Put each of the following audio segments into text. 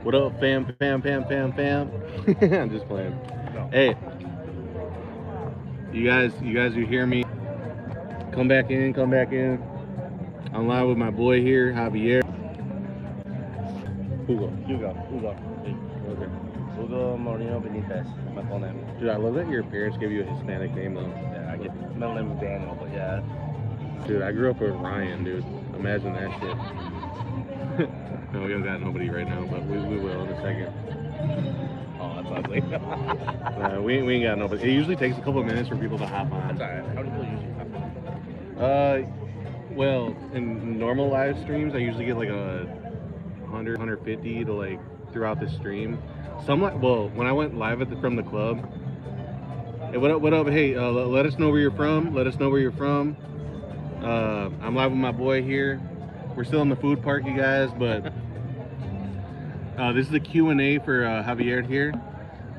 What up, fam? I'm just playing. No. Hey, you guys who hear me, come back in. I'm live with my boy here, Javier. Hugo. Hugo. Okay. Hugo Moreno Benitez, my full name. Dude, I love that your parents gave you a Hispanic name, though. Yeah, I get middle name is Daniel, but yeah. Dude, I grew up with Ryan, dude. Imagine that shit. No, we don't got nobody right now, but we will in a second. Oh, that's ugly. We ain't got nobody. It usually takes a couple of minutes for people to hop on. That's alright. How do people usually have Well, in normal live streams, I usually get like a 100, 150 to like throughout the stream. Some like, well, when I went live from the club, hey, what up? Hey, let us know where you're from. I'm live with my boy here. We're still in the food park, you guys, but this is the Q&A for Javier here.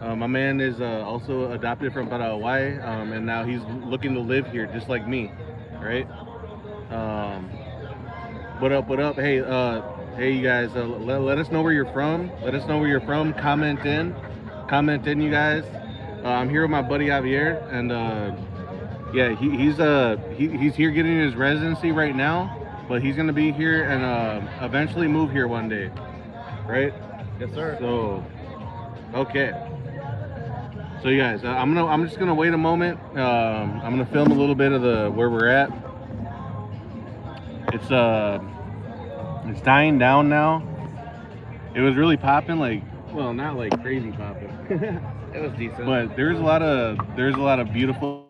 My man is also adopted from Paraguay, and now he's looking to live here just like me, right? What up? Hey, you guys, let us know where you're from. Comment in, you guys. I'm here with my buddy Javier, and yeah, he's here getting his residency right now, but he's gonna be here and eventually move here one day, right? Yes, sir. So, okay. So you guys, I'm just gonna wait a moment. I'm gonna film a little bit of where we're at. It's dying down now. It was really popping, like, well, not like crazy popping. It was decent. But there's a lot of beautiful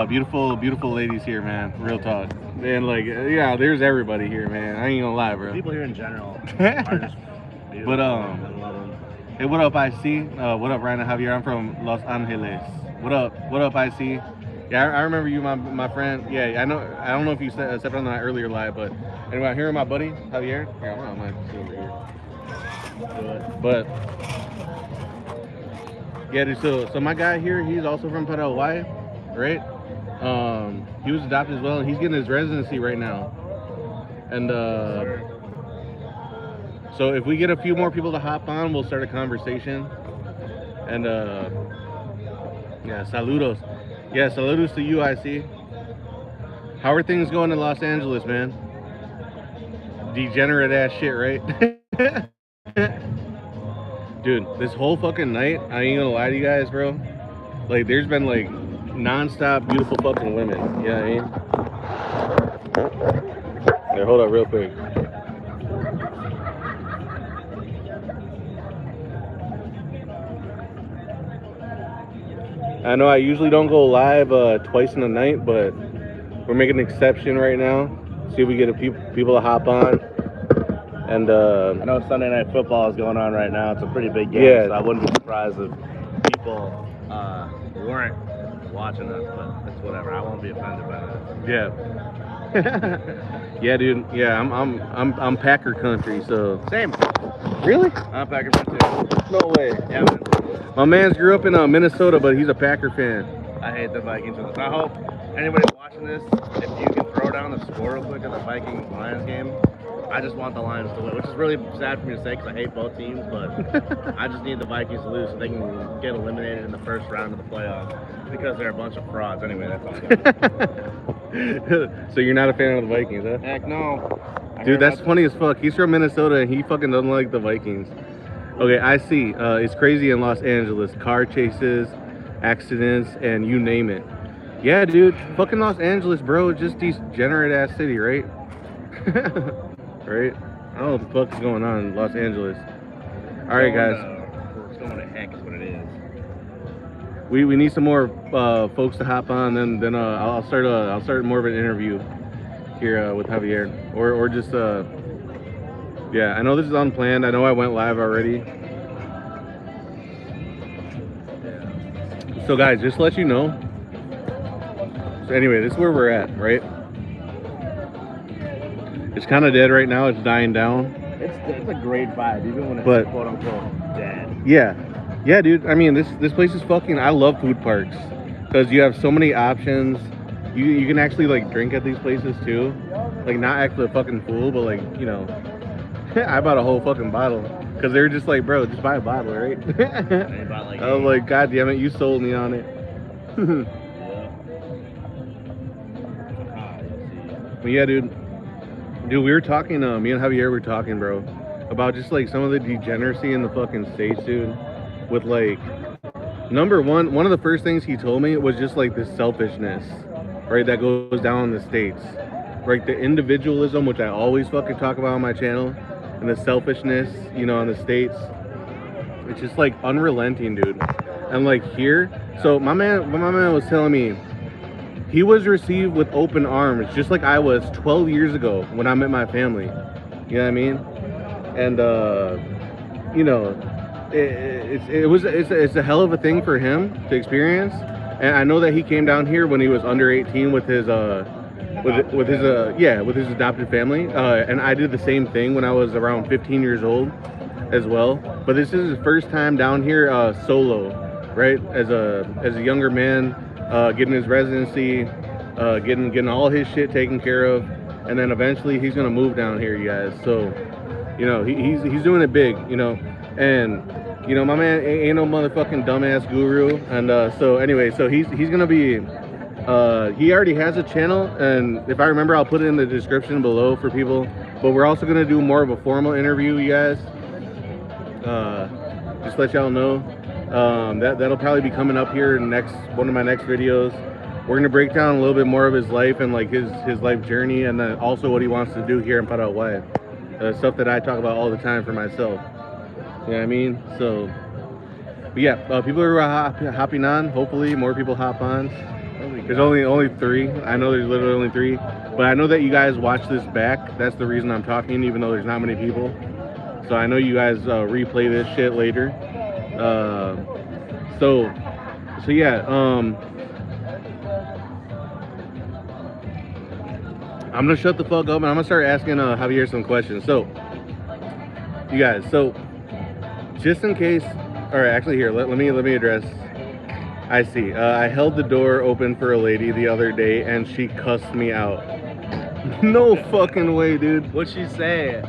beautiful ladies here, man. Real talk. And like, yeah, there's everybody here, man. I ain't gonna lie, bro. People here in general are just beautiful. But I love them. hey, what up, IC? What up, Ryan and Javier? I'm from Los Angeles. What up, IC? Yeah, I remember you, my friend. Yeah, I know. I don't know if you stepped on that earlier live, but anyway, I'm here with my buddy Javier. Yeah, I'm not over here. But yeah, dude. So my guy here, he's also from Paraguay, right? He was adopted as well, and he's getting his residency right now. And so if we get a few more people to hop on, we'll start a conversation. And yeah, saludos. Yeah, saludos to you, IC. How are things going in Los Angeles, man? Degenerate ass shit, right? Dude, this whole fucking night, I ain't gonna lie to you guys, bro. Like, there's been like non-stop beautiful fucking women. You know what I mean? Here, hold up real quick. I know I usually don't go live twice in a night, but we're making an exception right now. See if we get people to hop on. And I know Sunday Night Football is going on right now. It's a pretty big game, yeah. So I wouldn't be surprised if people weren't watching us, but it's whatever. I won't be offended by that. Yeah. Yeah, dude. Yeah, I'm Packer country, so. Same. Really? I'm a Packer fan too. No way. Yeah, man. My man's grew up in Minnesota, but he's a Packer fan. I hate the Vikings. I hope anybody watching this, if you can throw down the score real quick in the Vikings-Lions game, I just want the Lions to win, which is really sad for me to say because I hate both teams, but I just need the Vikings to lose so they can get eliminated in the first round of the playoffs because they're a bunch of frauds. Anyway, that's all I got. So you're not a fan of the Vikings, huh? Heck no. Dude, that's funny as fuck. He's from Minnesota and he fucking doesn't like the Vikings. Okay, I see. It's crazy in Los Angeles. Car chases, accidents, and you name it. Yeah, dude. Fucking Los Angeles, bro. Just degenerate ass city, right? Right? I don't know what the fuck is going on in Los Angeles. All right, guys. It's going to heck is what it is. We need some more folks to hop on. Then I'll start more of an interview here with Javier, or just yeah. I know this is unplanned. I know I went live already. Yeah. So guys, just to let you know. So anyway, this is where we're at, right? It's kind of dead right now. It's dying down. It's a great vibe, even when it's quote unquote dead. Yeah, dude. I mean, this place is fucking. I love food parks because you have so many options. You can actually like drink at these places too, like not act a fucking fool, but like, you know, I bought a whole fucking bottle because they were just like, bro, just buy a bottle, right? And you bought like I was like, God damn it, you sold me on it. But yeah, dude, we were talking. Me and Javier were talking, bro, about just like some of the degeneracy in the fucking states, dude. With like, number one of the first things he told me was just like this selfishness, right, that goes down in the states, right? The individualism, which I always fucking talk about on my channel, and the selfishness, you know, in the states. It's just like unrelenting, dude. And like here, so my man was telling me he was received with open arms, just like I was 12 years ago when I met my family. You know what I mean? And you know, it's a hell of a thing for him to experience. And I know that he came down here when he was under 18 with his with his adopted family. And I did the same thing when I was around 15 years old as well. But this is his first time down here solo, right? As a younger man. Getting his residency, getting all his shit taken care of, and then eventually he's gonna move down here, you guys. So, you know, he's doing it big, you know, and you know, my man ain't no motherfucking dumbass guru, and so anyway, so he's gonna be, he already has a channel, and if I remember, I'll put it in the description below for people. But we're also gonna do more of a formal interview, you guys. Just let y'all know. That'll probably be coming up here in one of my next videos. We're gonna break down a little bit more of his life and like his life journey, and then also what he wants to do here in Paraguay. Stuff that I talk about all the time for myself. You know what I mean? So, but yeah, people are hopping on. Hopefully, more people hop on. There's only 3. I know there's literally only 3, but I know that you guys watch this back. That's the reason I'm talking, even though there's not many people. So I know you guys replay this shit later. So yeah, I'm gonna shut the fuck up and I'm gonna start asking Javier some questions. So, you guys, so just in case, all right, actually here, let me address. I see. I held the door open for a lady the other day and she cussed me out. No fucking way, dude. What'd she say?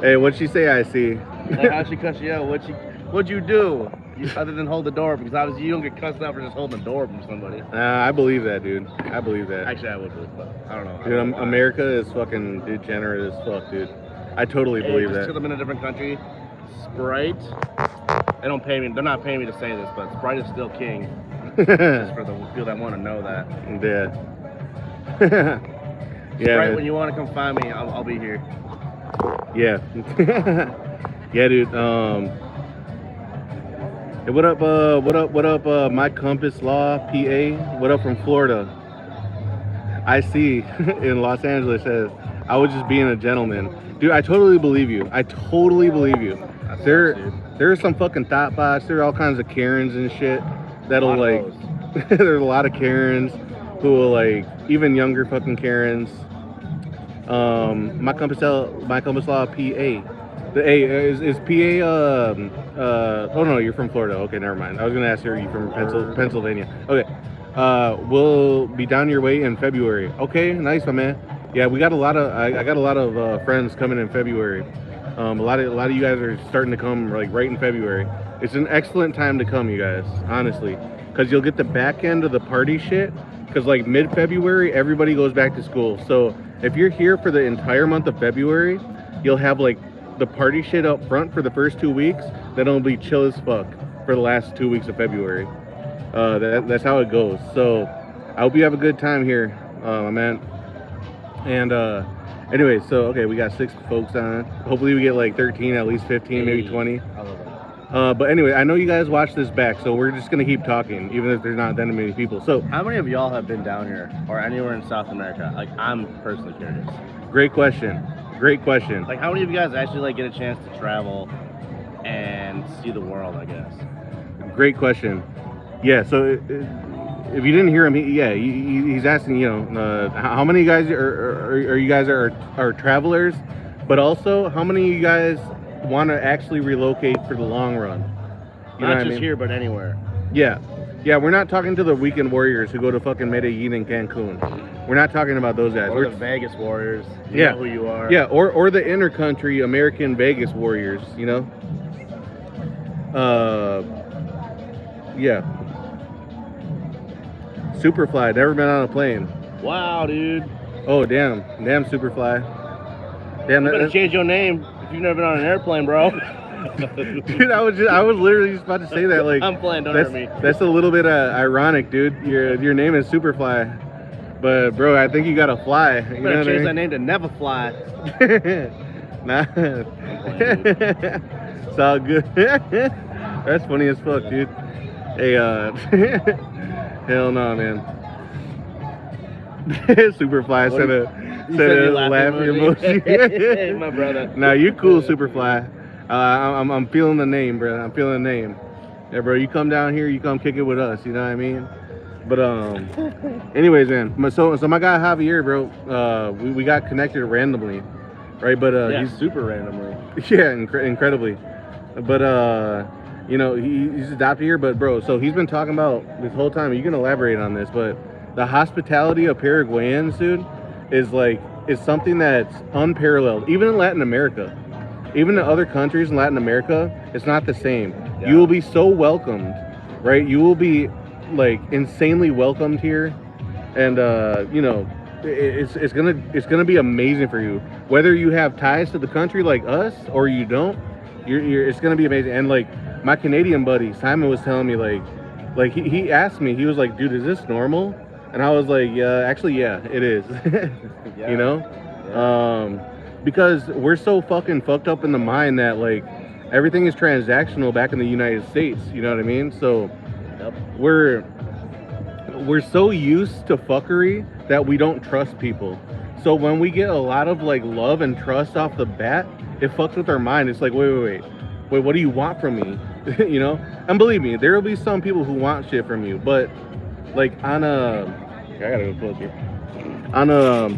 Hey, what'd she say? I see. Like, how'd she cuss you out? What'd you do? Other than hold the door, because obviously you don't get cussed out for just holding the door from somebody. I believe that, dude. I believe that. Actually, I would believe that. I don't know. Dude, America is fucking degenerate as fuck, dude. I totally believe that. Just 'cause I'm in a different country, Sprite. They don't pay me. They're not paying me to say this, but Sprite is still king. Just for the people that want to know that. Yeah. Yeah. Sprite, when you want to come find me, I'll be here. Yeah. Yeah, dude. Hey, what up, My Compass Law, PA? What up from Florida? I see in Los Angeles says, I was just being a gentleman. Dude, I totally believe you. I totally believe you. There are some fucking thought bots. There are all kinds of Karens and shit that'll like, there's a lot of Karens who will like, even younger fucking Karens. My Compass Law, PA. The A is PA. Oh no, you're from Florida. Okay, never mind. I was gonna ask you, are you from Pennsylvania? Okay. We'll be down your way in February. Okay, nice, my man. Yeah, we got a lot of. I got a lot of friends coming in February. A lot of you guys are starting to come like right in February. It's an excellent time to come, you guys. Honestly, because you'll get the back end of the party shit. Because like mid-February, everybody goes back to school. So if you're here for the entire month of February, you'll have like the party shit up front for the first 2 weeks, then it'll be chill as fuck for the last 2 weeks of February. That's how it goes. So I hope you have a good time here, my man. And anyway, so okay, we got 6 folks on. Hopefully we get like 13, at least 15, maybe 20. But anyway, I know you guys watch this back, so we're just gonna keep talking, even if there's not that many people. So how many of y'all have been down here or anywhere in South America? Like, I'm personally curious. Great question. Great question. Like, how many of you guys actually like get a chance to travel and see the world, I guess? Great question. Yeah, so if you didn't hear him, he's asking, you know, how many of you guys are travelers, but also how many of you guys want to actually relocate for the long run? Not just here, but anywhere. Yeah. Yeah, we're not talking to the weekend warriors who go to fucking Medellin and Cancun. We're not talking about those guys. Or We're the Vegas Warriors. You Yeah. know who you are. Yeah, or the intercountry American Vegas warriors, you know? Yeah. Superfly, never been on a plane. Wow, dude. Oh, damn. Damn, Superfly. Damn, You better change your name if you've never been on an airplane, bro. dude, I was literally just about to say that. Like, I'm playing, don't that's, hurt me. That's a little bit ironic, dude. Your name is Superfly. But, bro, I think you gotta fly. You You know better what I change mean? that name to Never Fly. Nah. It's all good. That's funny as fuck, dude. Hey, hell no, man. Superfly sent a laughing emoji. My brother. Nah, you cool, Superfly. I'm feeling the name, bro. I'm feeling the name. Yeah, bro. You come down here, you come kick it with us. You know what I mean? But anyways, man. So my guy Javier, bro. We got connected randomly, right? But Yeah, he's super randomly. yeah, incredibly. But you know, he's adopted here. But bro, so he's been talking about this whole time. You can elaborate on this, but the hospitality of Paraguayans, dude, is something that's unparalleled. Even in Latin America, even in other countries in Latin America, it's not the same. Yeah. You will be so welcomed, right? You will be like insanely welcomed here, and you know, it's gonna be amazing for you, whether you have ties to the country like us or you don't. It's gonna be amazing. And like my Canadian buddy Simon was telling me, like he asked me, he was like, dude, is this normal? And I was like, yeah, actually, yeah, it is. Yeah. You know, Yeah. because we're so fucking fucked up in the mind that like everything is transactional back in the United States. You know what I mean? So Yep. we're so used to fuckery that we don't trust people. So when we get a lot of like love and trust off the bat, it fucks with our mind. It's like, wait, what do you want from me? You know? And believe me, there will be some people who want shit from you, but like on a, I gotta go closer. On a,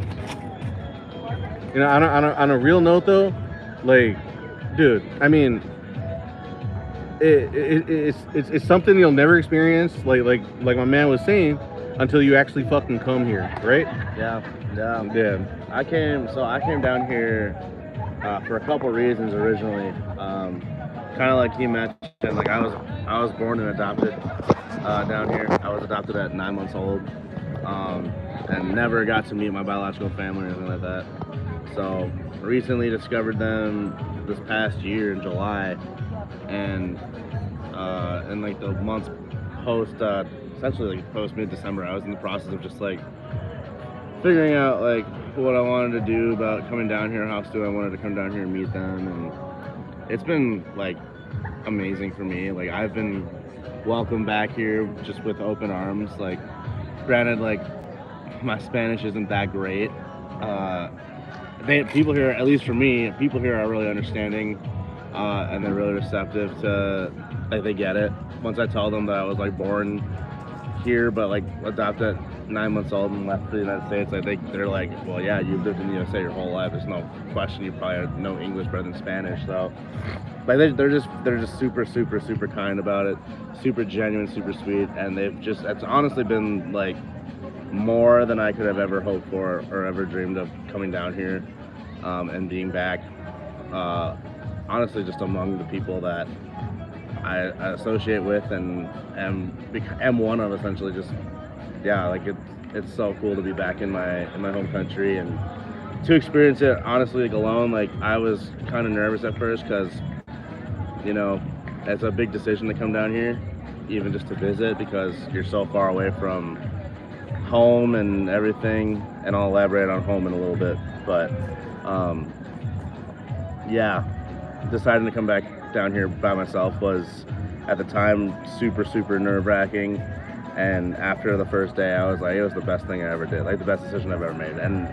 you know, on a real note though, like, dude, I mean, it's something you'll never experience, like my man was saying, until you actually fucking come here, right? Yeah. Yeah. I came down here for a couple reasons originally. Kind of like he mentioned, like I was born and adopted down here. I was adopted at 9 months old, and never got to meet my biological family or anything like that. So recently discovered them this past year in July, and in like the months post, essentially like post mid-December, I was in the process of just like figuring out like what I wanted to do about coming down here, how soon I wanted to come down here and meet them, and it's been like amazing for me. Like I've been welcomed back here just with open arms. Like granted, like my Spanish isn't that great. People here, at least for me, people here are really understanding, and they're really receptive to, like, they get it. Once I tell them that I was like born here but like adopted at 9 months old and left the United States, they're like, well, yeah, you've lived in the USA your whole life. There's no question you probably know English better than Spanish. So, like, they're just super kind about it, super genuine, super sweet, and it's honestly been like more than I could have ever hoped for or ever dreamed of coming down here, and being back. Honestly, just among the people that I associate with and am one of, essentially. Just, yeah, like it's so cool to be back in my home country and to experience it honestly, like, alone. Like I was kind of nervous at first because, you know, it's a big decision to come down here, even just to visit, because you're so far away from home and everything. And I'll elaborate on home in a little bit, but yeah, deciding to come back down here by myself was at the time super nerve-wracking, and after the first day I was like, it was the best thing I ever did, like the best decision I've ever made. And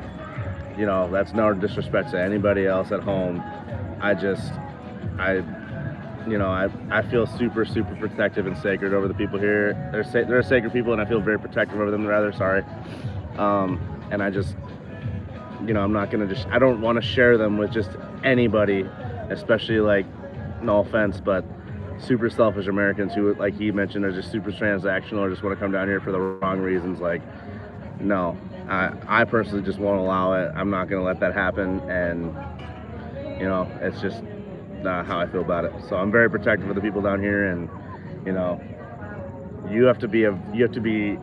you know, that's no disrespect to anybody else at home. I feel super protective and sacred over the people here. They're sacred people, and I feel very protective over them, rather. Sorry. And I just, you know, I don't want to share them with just anybody, especially, like, no offense, but super selfish Americans who, like he mentioned, are just super transactional or just want to come down here for the wrong reasons. Like, no, I personally just won't allow it. I'm not going to let that happen. And, you know, it's just not how I feel about it. So I'm very protective of the people down here. And, you know, you have to be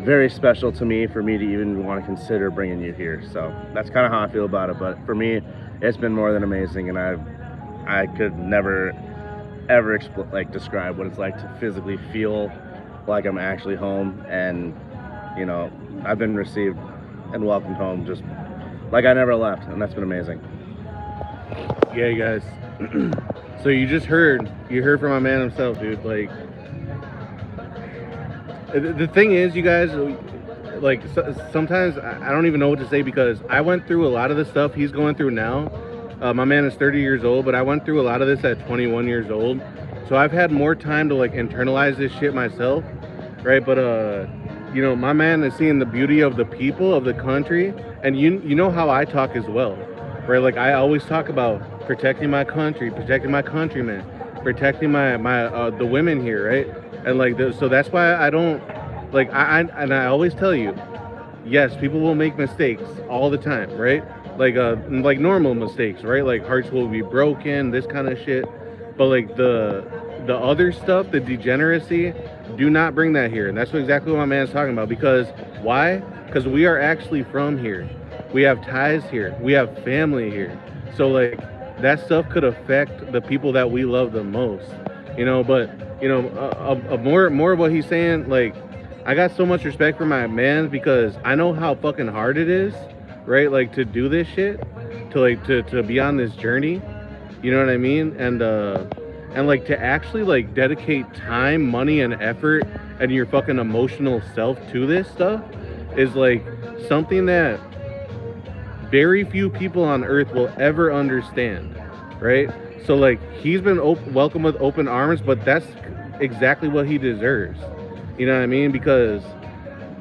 very special to me for me to even want to consider bringing you here. So that's kind of how I feel about it. But for me, it's been more than amazing. And I could never ever describe what it's like to physically feel like I'm actually home. And, you know, I've been received and welcomed home just like I never left, and that's been amazing. Yeah, you guys. So you heard from my man himself, dude. Like, the thing is, you guys, like, sometimes I don't even know what to say, because I went through a lot of the stuff he's going through now. My man is 30 years old, but I went through a lot of this at 21 years old. So I've had more time to, like, internalize this shit myself, right? But, you know, my man is seeing the beauty of the people, of the country. And you know how I talk as well, right? Like, I always talk about protecting my country, protecting my countrymen, protecting my the women here, right? And, like, so that's why I don't, like, I always tell you, yes, people will make mistakes all the time, right? Like normal mistakes, right? Like, hearts will be broken, this kind of shit. But, like, the other stuff, the degeneracy, do not bring that here. And that's exactly what my man's talking about. Because why? Because we are actually from here. We have ties here. We have family here. So, like, that stuff could affect the people that we love the most, you know. But, you know, more of what he's saying, like, I got so much respect for my man, because I know how fucking hard it is, right? Like, to do this shit, to be on this journey, you know what I mean? And like, to actually, like, dedicate time, money, and effort and your fucking emotional self to this stuff is, like, something that very few people on earth will ever understand, right? So, like, he's been welcomed with open arms, but that's exactly what he deserves. You know what I mean? Because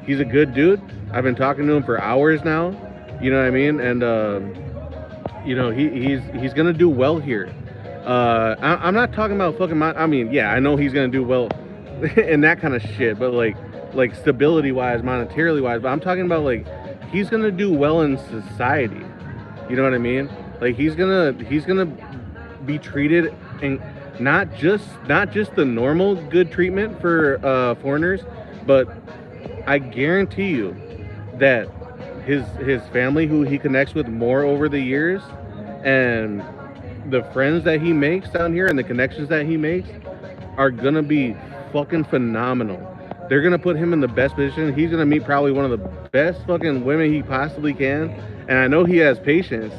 he's a good dude. I've been talking to him for hours now. You know what I mean? And you know, he's gonna do well here. I'm not talking about fucking I mean, yeah, I know he's gonna do well in that kind of shit, but like stability wise, monetarily wise. But I'm talking about, like, he's gonna do well in society. You know what I mean? Like, he's gonna be treated, and not just the normal good treatment for foreigners, but I guarantee you that his family, who he connects with more over the years, and the friends that he makes down here and the connections that he makes, are gonna be fucking phenomenal. They're gonna put him in the best position. He's gonna meet probably one of the best fucking women he possibly can. And I know he has patience.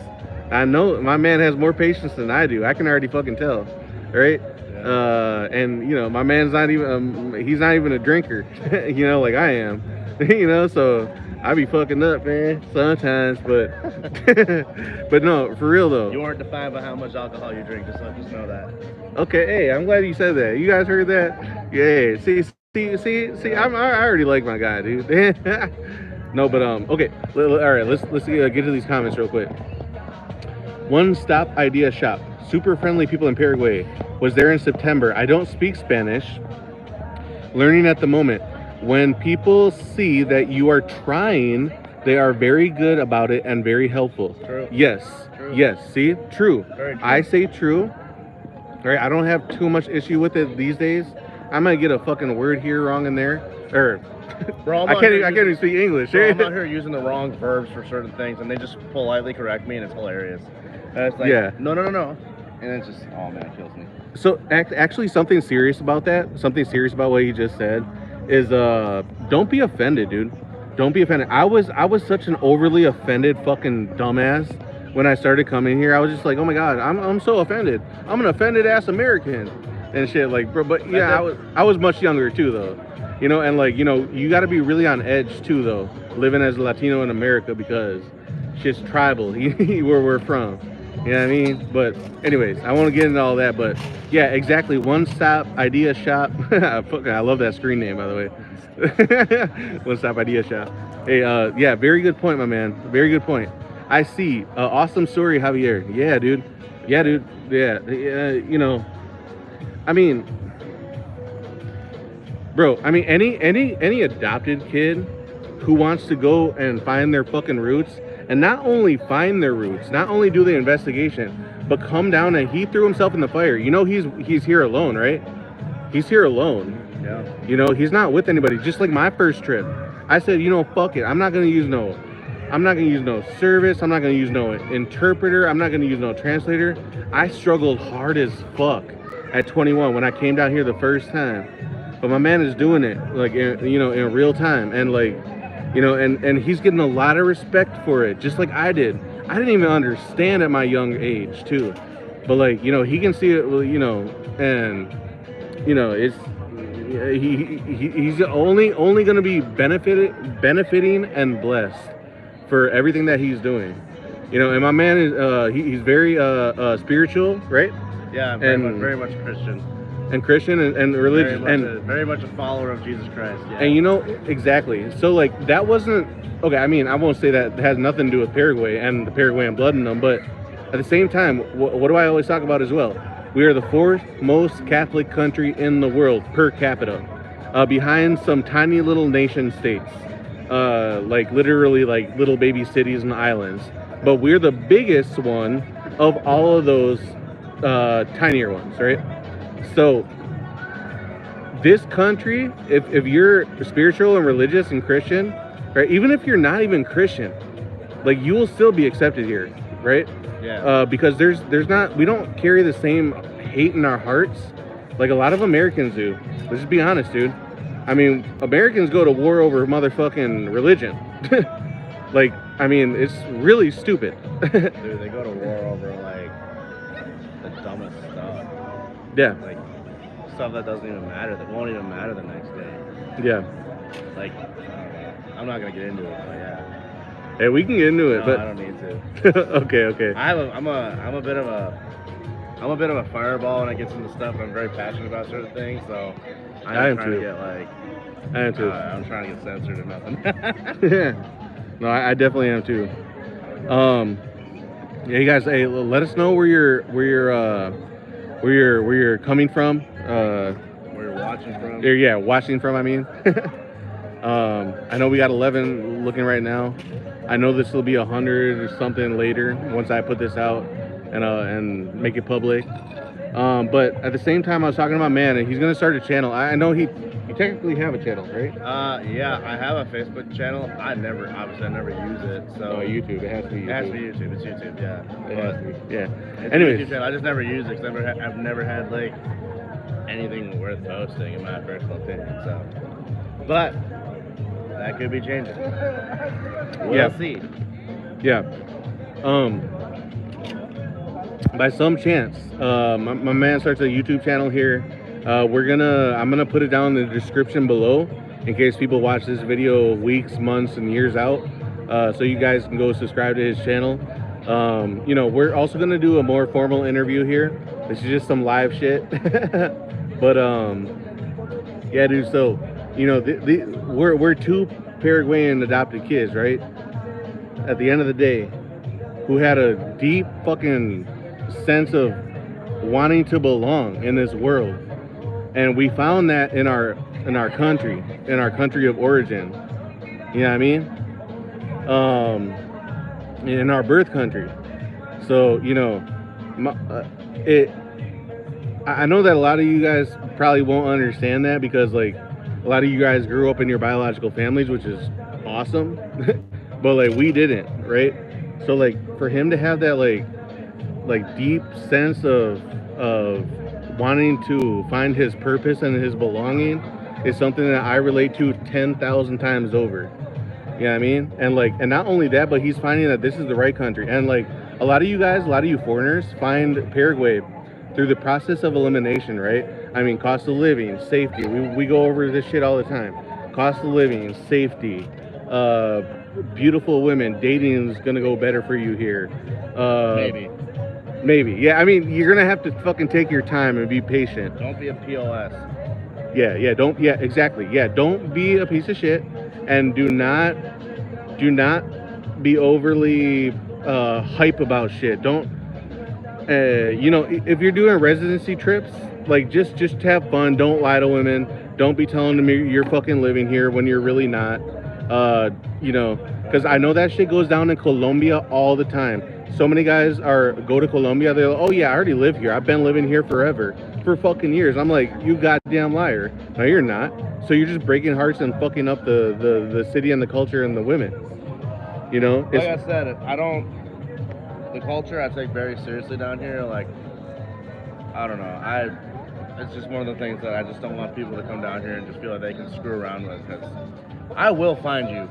I know my man has more patience than I do. I can already fucking tell, right? Yeah. And, you know, my man's not even he's not even a drinker, you know, like I am. You know, so I be fucking up, man, sometimes, but but no, for real though. You aren't defined by how much alcohol you drink, just know that. Okay, hey, I'm glad you said that. You guys heard that? Yeah, see, I already like my guy, dude. No, but okay, all right, let's get to these comments real quick. One Stop Idea Shop, super friendly people in Paraguay. Was there in September. I don't speak Spanish. Learning at the moment. When people see that you are trying, they are very good about it and very helpful. True. Yes. True. Yes. See? True. Very true. I say true. All right. I don't have too much issue with it these days. I might get a fucking word here wrong in there. Or Bro, I can't even speak English. Bro, I'm out here using the wrong verbs for certain things, and they just politely correct me, and it's hilarious. And it's like, yeah. No. And it's just, oh man, it kills me. So actually, something serious about what you just said is don't be offended, dude. Don't be offended. I was such an overly offended fucking dumbass when I started coming here. I was just like, oh my god, I'm so offended. I'm an offended ass American and shit, like, bro. But yeah, I was much younger too, though. You know, and, like, you know, you got to be really on edge too, though, living as a Latino in America, because shit's tribal where we're from. You know what I mean? But anyways, I won't get into all that, but yeah, exactly. One Stop Idea Shop. I love that screen name, by the way. One Stop Idea Shop. Hey, yeah, very good point, my man. Very good point. I see. Awesome story, Javier. Yeah, dude. Yeah, you know, I mean, bro, I mean, any adopted kid who wants to go and find their fucking roots, and not only find their roots, not only do the investigation, but come down, and he threw himself in the fire. You know, he's here alone, right? He's here alone. Yeah. You know, he's not with anybody. Just like my first trip, I said, you know, fuck it. I'm not gonna use no service. I'm not gonna use no interpreter. I'm not gonna use no translator. I struggled hard as fuck at 21 when I came down here the first time. But my man is doing it, like, in real time, and like, and he's getting a lot of respect for it, just like I did. I didn't even understand at my young age too, but like, he can see it, and it's he's only going to be benefiting and blessed for everything that he's doing, and my man is he's very spiritual, right? Yeah, very much Christian. And Christian and religious, very much a follower of Jesus Christ. Yeah. And exactly. So like, that wasn't okay. I mean, I won't say that has nothing to do with Paraguay and the Paraguayan blood in them, but at the same time, what do I always talk about as well? We are the fourth most Catholic country in the world per capita, behind some tiny little nation states, like literally like little baby cities and islands. But we're the biggest one of all of those tinier ones, right? So this country, if you're spiritual and religious and Christian, right, even if you're not even Christian, like, you will still be accepted here, right? Yeah. Because we don't carry the same hate in our hearts like a lot of Americans do. Let's just be honest, dude. I mean, Americans go to war over motherfucking religion. Like, I mean, it's really stupid. Dude, they go to war over like the dumbest stuff. Yeah. Like stuff that doesn't even matter, that won't even matter the next day. Yeah. Like, I'm not gonna get into it, but yeah. Hey, we can get into it, No, but I don't need to. okay. I'm a bit of a fireball when I get into stuff. I'm very passionate about certain things, so I am trying too. to get like. I am too. I'm trying to get censored or nothing. Yeah. No, I definitely am too. Yeah, you guys, hey, let us know where you're coming from. Where you're watching from. Yeah, watching from, I mean. I know we got 11 looking right now. I know this will be 100 or something later once I put this out and make it public. But at the same time, I was talking to my man, and he's gonna start a channel. I know you technically have a channel, right? Yeah, I have a Facebook channel. I never use it. So YouTube. It has to be YouTube. It has to be YouTube. It's YouTube. Yeah. It has to be. Yeah. It's Anyways, a YouTube channel. I just never use it because I've never had like anything worth posting, in my personal opinion. So, but that could be changing. We'll see. Yeah. By some chance, my man starts a YouTube channel here. I'm gonna put it down in the description below in case people watch this video weeks, months, and years out. So you guys can go subscribe to his channel. We're also gonna do a more formal interview here. This is just some live shit. But yeah, dude. So we're two Paraguayan adopted kids, right? At the end of the day, who had a deep fucking sense of wanting to belong in this world, and we found that in our country of origin. You know what I mean? In our birth country. So I know that a lot of you guys probably won't understand that, because like a lot of you guys grew up in your biological families, which is awesome. But like, we didn't, right? So like, for him to have that like deep sense of wanting to find his purpose and his belonging is something that I relate to 10,000 times over. You know what I mean? And not only that, but he's finding that this is the right country. And like, a lot of you foreigners find Paraguay through the process of elimination, right? I mean, cost of living, safety. We go over this shit all the time. Cost of living, safety, beautiful women. Dating is gonna go better for you here. Maybe. Yeah, I mean, you're gonna have to fucking take your time and be patient. Don't be a POS. Yeah, exactly. Yeah, don't be a piece of shit, and do not be overly hype about shit. Don't You know, if you're doing residency trips, like just have fun. Don't lie to women. Don't be telling them you're fucking living here when you're really not. You know, because I know that shit goes down in Colombia all the time. So many guys go to Colombia. They're like, oh yeah, I already live here. I've been living here forever, for fucking years. I'm like, you goddamn liar. No, you're not. So you're just breaking hearts and fucking up the city and the culture and the women. You know, Like I said, I don't. The culture I take very seriously down here. Like, I don't know. It's just one of the things that I just don't want people to come down here and just feel like they can screw around with. Because I will find you.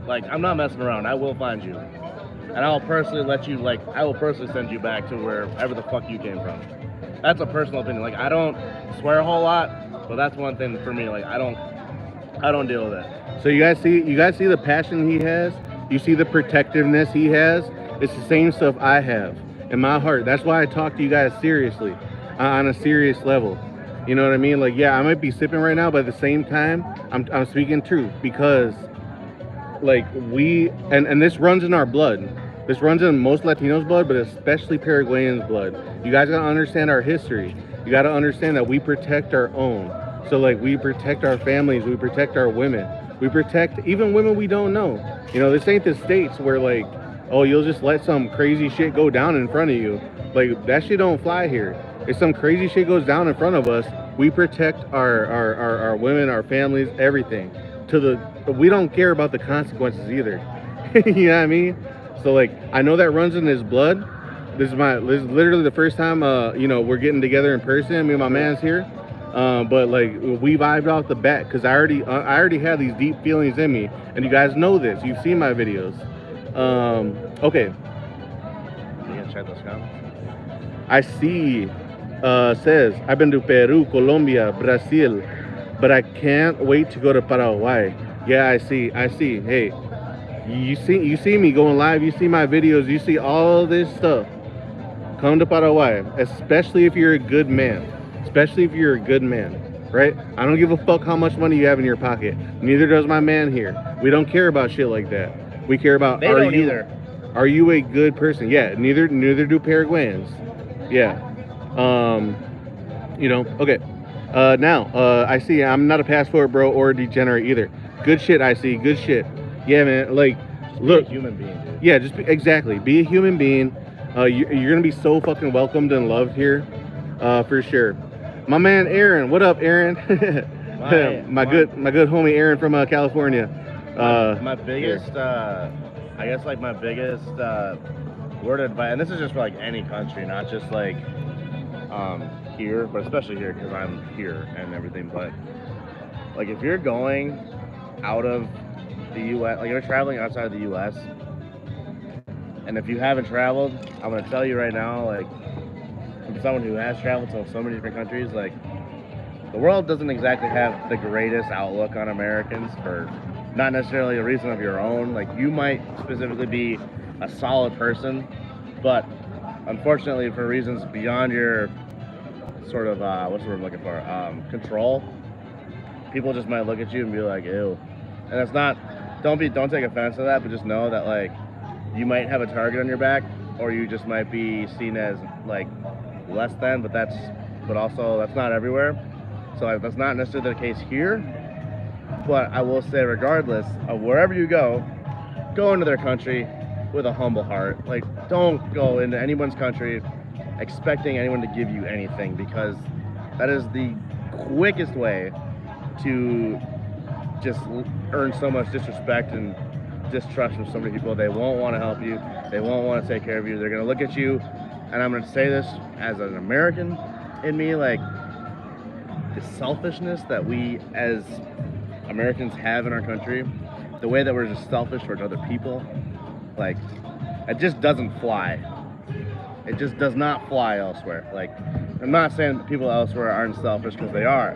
Like, I'm not messing around. I will find you, and I will personally let you. Like, I will personally send you back to wherever the fuck you came from. That's a personal opinion. Like, I don't swear a whole lot, but that's one thing for me. Like, I don't deal with it. So you guys see the passion he has. You see the protectiveness he has. It's the same stuff I have in my heart. That's why I talk to you guys seriously, on a serious level. You know what I mean? Like, yeah, I might be sipping right now, but at the same time, I'm speaking truth, because like and this runs in our blood. This runs in most Latinos' blood, but especially Paraguayans' blood. You guys gotta understand our history. You gotta understand that we protect our own. So like, we protect our families, we protect our women, we protect even women we don't know. You know, this ain't the States where like, oh, you'll just let some crazy shit go down in front of you. Like, that shit don't fly here. If some crazy shit goes down in front of us, we protect our women, our families, everything. We don't care about the consequences either. You know what I mean? So like, I know that runs in his blood. This is literally the first time you know, we're getting together in person. Me and my man's here. But like, we vibed off the bat, because I already had these deep feelings in me, and you guys know this. You've seen my videos. Okay. You can check those comments. I see. Says, I've been to Peru, Colombia, Brazil, but I can't wait to go to Paraguay. Yeah, I see. Hey, you see me going live. You see my videos. You see all this stuff. Come to Paraguay, especially if you're a good man. Especially if you're a good man, right? I don't give a fuck how much money you have in your pocket. Neither does my man here. We don't care about shit like that. We care about, They don't either. Are you a good person? Yeah, neither do Paraguayans. Yeah. You know, okay. Now, I see I'm not a passport bro or a degenerate either. Good shit, I see. Good shit. Yeah, man. Like, look. Be a human being, dude. Yeah, exactly. Be a human being. You're gonna be so fucking welcomed and loved here, for sure. My man Aaron, what up, Aaron? my good homie Aaron from California. My biggest, I guess, like my biggest word of advice, and this is just for like any country, not just like here, but especially here because I'm here and everything. But like, if you're going out of the U.S., like if you're traveling outside of the U.S., and if you haven't traveled, I'm gonna tell you right now, like, from someone who has traveled to so many different countries, like, the world doesn't exactly have the greatest outlook on Americans, for not necessarily a reason of your own. Like, you might specifically be a solid person, but unfortunately for reasons beyond your sort of, what's the word I'm looking for, control, people just might look at you and be like, ew. And it's not, don't take offense to that, but just know that, like, you might have a target on your back, or you just might be seen as like less than, but also that's not everywhere. So like, that's not necessarily the case here. But I will say, regardless of wherever you go into their country with a humble heart. Like, don't go into anyone's country expecting anyone to give you anything, because that is the quickest way to just earn so much disrespect and distrust from so many people. They won't want to help you. They won't want to take care of you. They're going to look at you, and I'm going to say this as an American in me, like, the selfishness that we as Americans have in our country, the way that we're just selfish towards other people, like, it just doesn't fly. It just does not fly elsewhere. Like, I'm not saying that people elsewhere aren't selfish, because they are.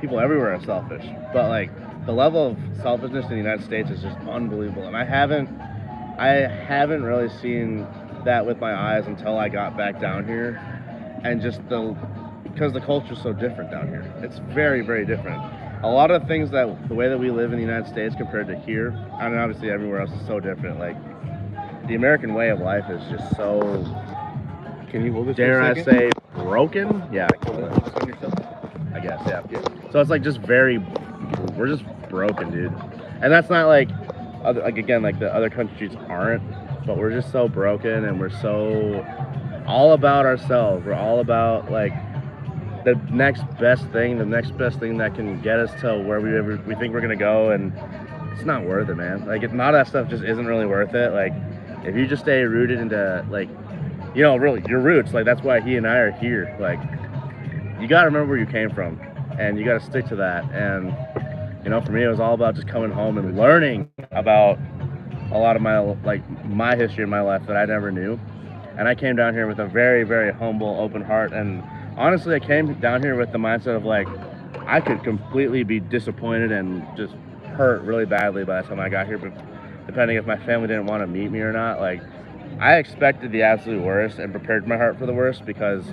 People everywhere are selfish. But, like, the level of selfishness in the United States is just unbelievable. And I haven't really seen that with my eyes until I got back down here. And just because the culture's so different down here. It's very, very different. A lot of things the way that we live in the United States compared to here, I mean, obviously everywhere else is so different. Like, the American way of life is just so Can you hold this dare for a I second? say, broken? Yeah, I guess, yeah. So it's like just we're just broken, dude. And that's not like, again, like the other countries aren't, but we're just so broken and we're so all about ourselves. We're all about like the next best thing that can get us to where we think we're gonna go, and it's not worth it, man. Like, a lot of that stuff just isn't really worth it. Like, if you just stay rooted into, like, you know, really your roots, like that's why he and I are here. Like, you gotta remember where you came from, and you gotta stick to that. And you know, for me, it was all about just coming home and learning about a lot of my history in my life that I never knew. And I came down here with a very, very humble, open heart. And honestly, I came down here with the mindset of like, I could completely be disappointed and just hurt really badly by the time I got here, but depending if my family didn't want to meet me or not. Like, I expected the absolute worst and prepared my heart for the worst, because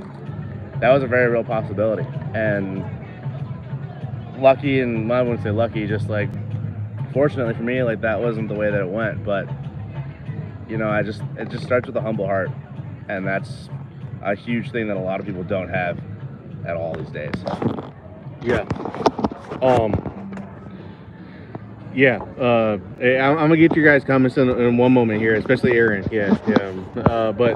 that was a very real possibility. And lucky, and I wouldn't say lucky, just like fortunately for me, like that wasn't the way that it went. But you know, it just starts with a humble heart, and that's a huge thing that a lot of people don't have at all these days. Yeah. Yeah. I'm gonna get your guys' comments in one moment here, especially Aaron. Yeah. But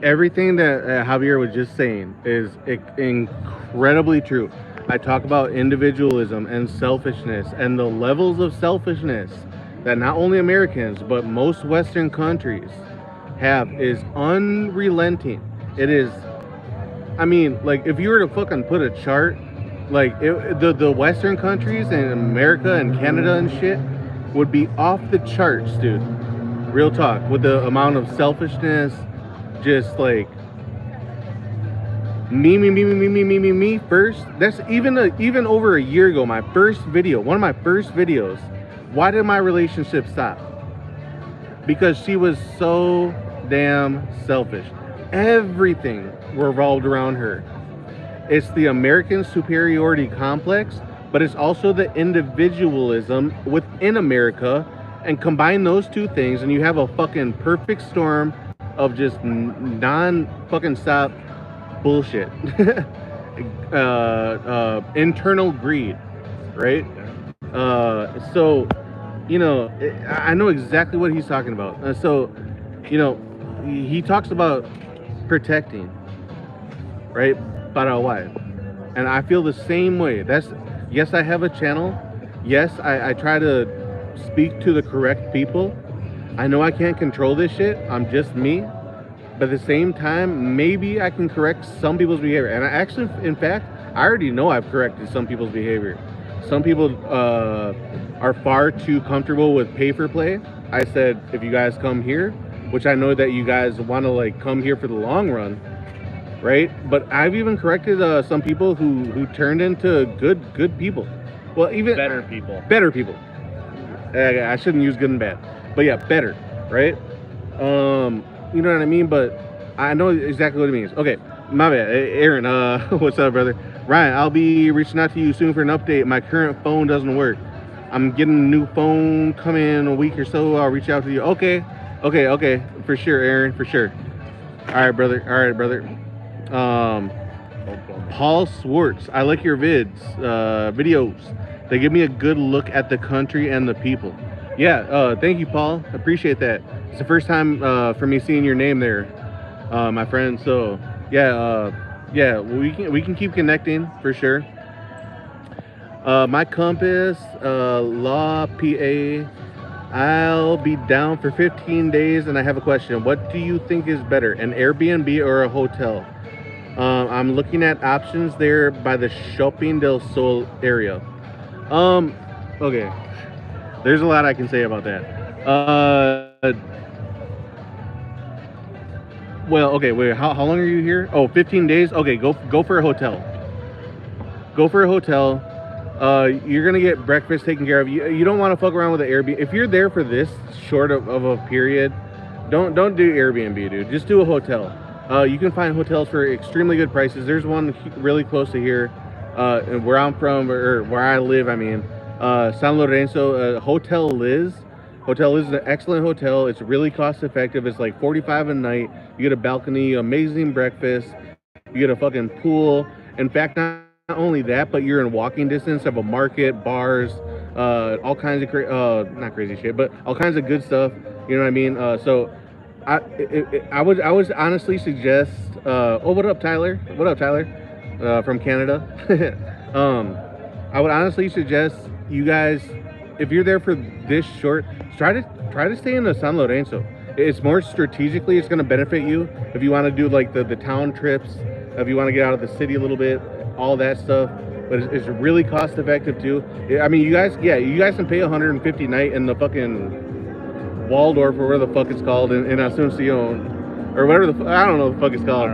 everything that Javier was just saying is incredibly true. I talk about individualism and selfishness, and the levels of selfishness that not only Americans but most Western countries have is unrelenting. It is. I mean, like, if you were to fucking put a chart, like the Western countries and America and Canada and shit would be off the charts, dude. Real talk, with the amount of selfishness, just like me first. That's even over a year ago. My first video, one of my first videos. Why did my relationship stop? Because she was so damn selfish. Everything revolved around her. It's the American superiority complex, but it's also the individualism within America. And combine those two things, and you have a fucking perfect storm of just non-fucking stop bullshit. Internal greed, right? So, you know, I know exactly what he's talking about. So, you know, he talks about protecting, right? Paraguay. And I feel the same way. Yes, I have a channel. Yes, I try to speak to the correct people. I know I can't control this shit. I'm just me. But at the same time, maybe I can correct some people's behavior. And I actually, in fact, I already know I've corrected some people's behavior. Some people are far too comfortable with pay for play. I said, if you guys come here, which I know that you guys want to like come here for the long run, right? But I've even corrected some people who turned into good people. Well, even Better people. Better people. I shouldn't use good and bad, but yeah, better, right? You know what I mean? But I know exactly what it means. Okay, my bad. Hey, Aaron, what's up, brother? Ryan, I'll be reaching out to you soon for an update. My current phone doesn't work. I'm getting a new phone coming in a week or so. I'll reach out to you. Okay, for sure, Aaron, for sure. All right, brother. Paul Swartz, I like your videos. They give me a good look at the country and the people. Yeah, thank you, Paul. Appreciate that. It's the first time for me seeing your name there, my friend. So yeah, we can keep connecting for sure. My compass, Law PA. I'll be down for 15 days, and I have a question. What do you think is better, an Airbnb or a hotel? I'm looking at options there by the Shopping del Sol area. Okay. There's a lot I can say about that. Well, okay, wait, how long are you here? Oh, 15 days? Okay, go for a hotel. Go for a hotel. You're gonna get breakfast taken care of. You don't want to fuck around with the Airbnb. If you're there for this short of a period, don't do Airbnb, dude. Just do a hotel. You can find hotels for extremely good prices. There's one really close to here, where I'm from, or where I live, I mean. San Lorenzo, Hotel Liz. Hotel is an excellent hotel. It's really cost effective. It's like 45 a night. You get a balcony, amazing breakfast. You get a fucking pool. In fact, not only that, but you're in walking distance of a market, bars, all kinds of not crazy shit, but all kinds of good stuff. You know what I mean? So I would honestly suggest. Oh, what up, Tyler? What up, Tyler? From Canada. I would honestly suggest you guys, if you're there for this short, try to stay in the San Lorenzo. It's more strategically. It's going to benefit you if you want to do like the town trips, if you want to get out of the city a little bit, all that stuff. But it's really cost effective too. I mean, you guys can pay 150 night in the fucking Waldorf or whatever the fuck it's called in Asuncion or whatever I don't know what the fuck it's called.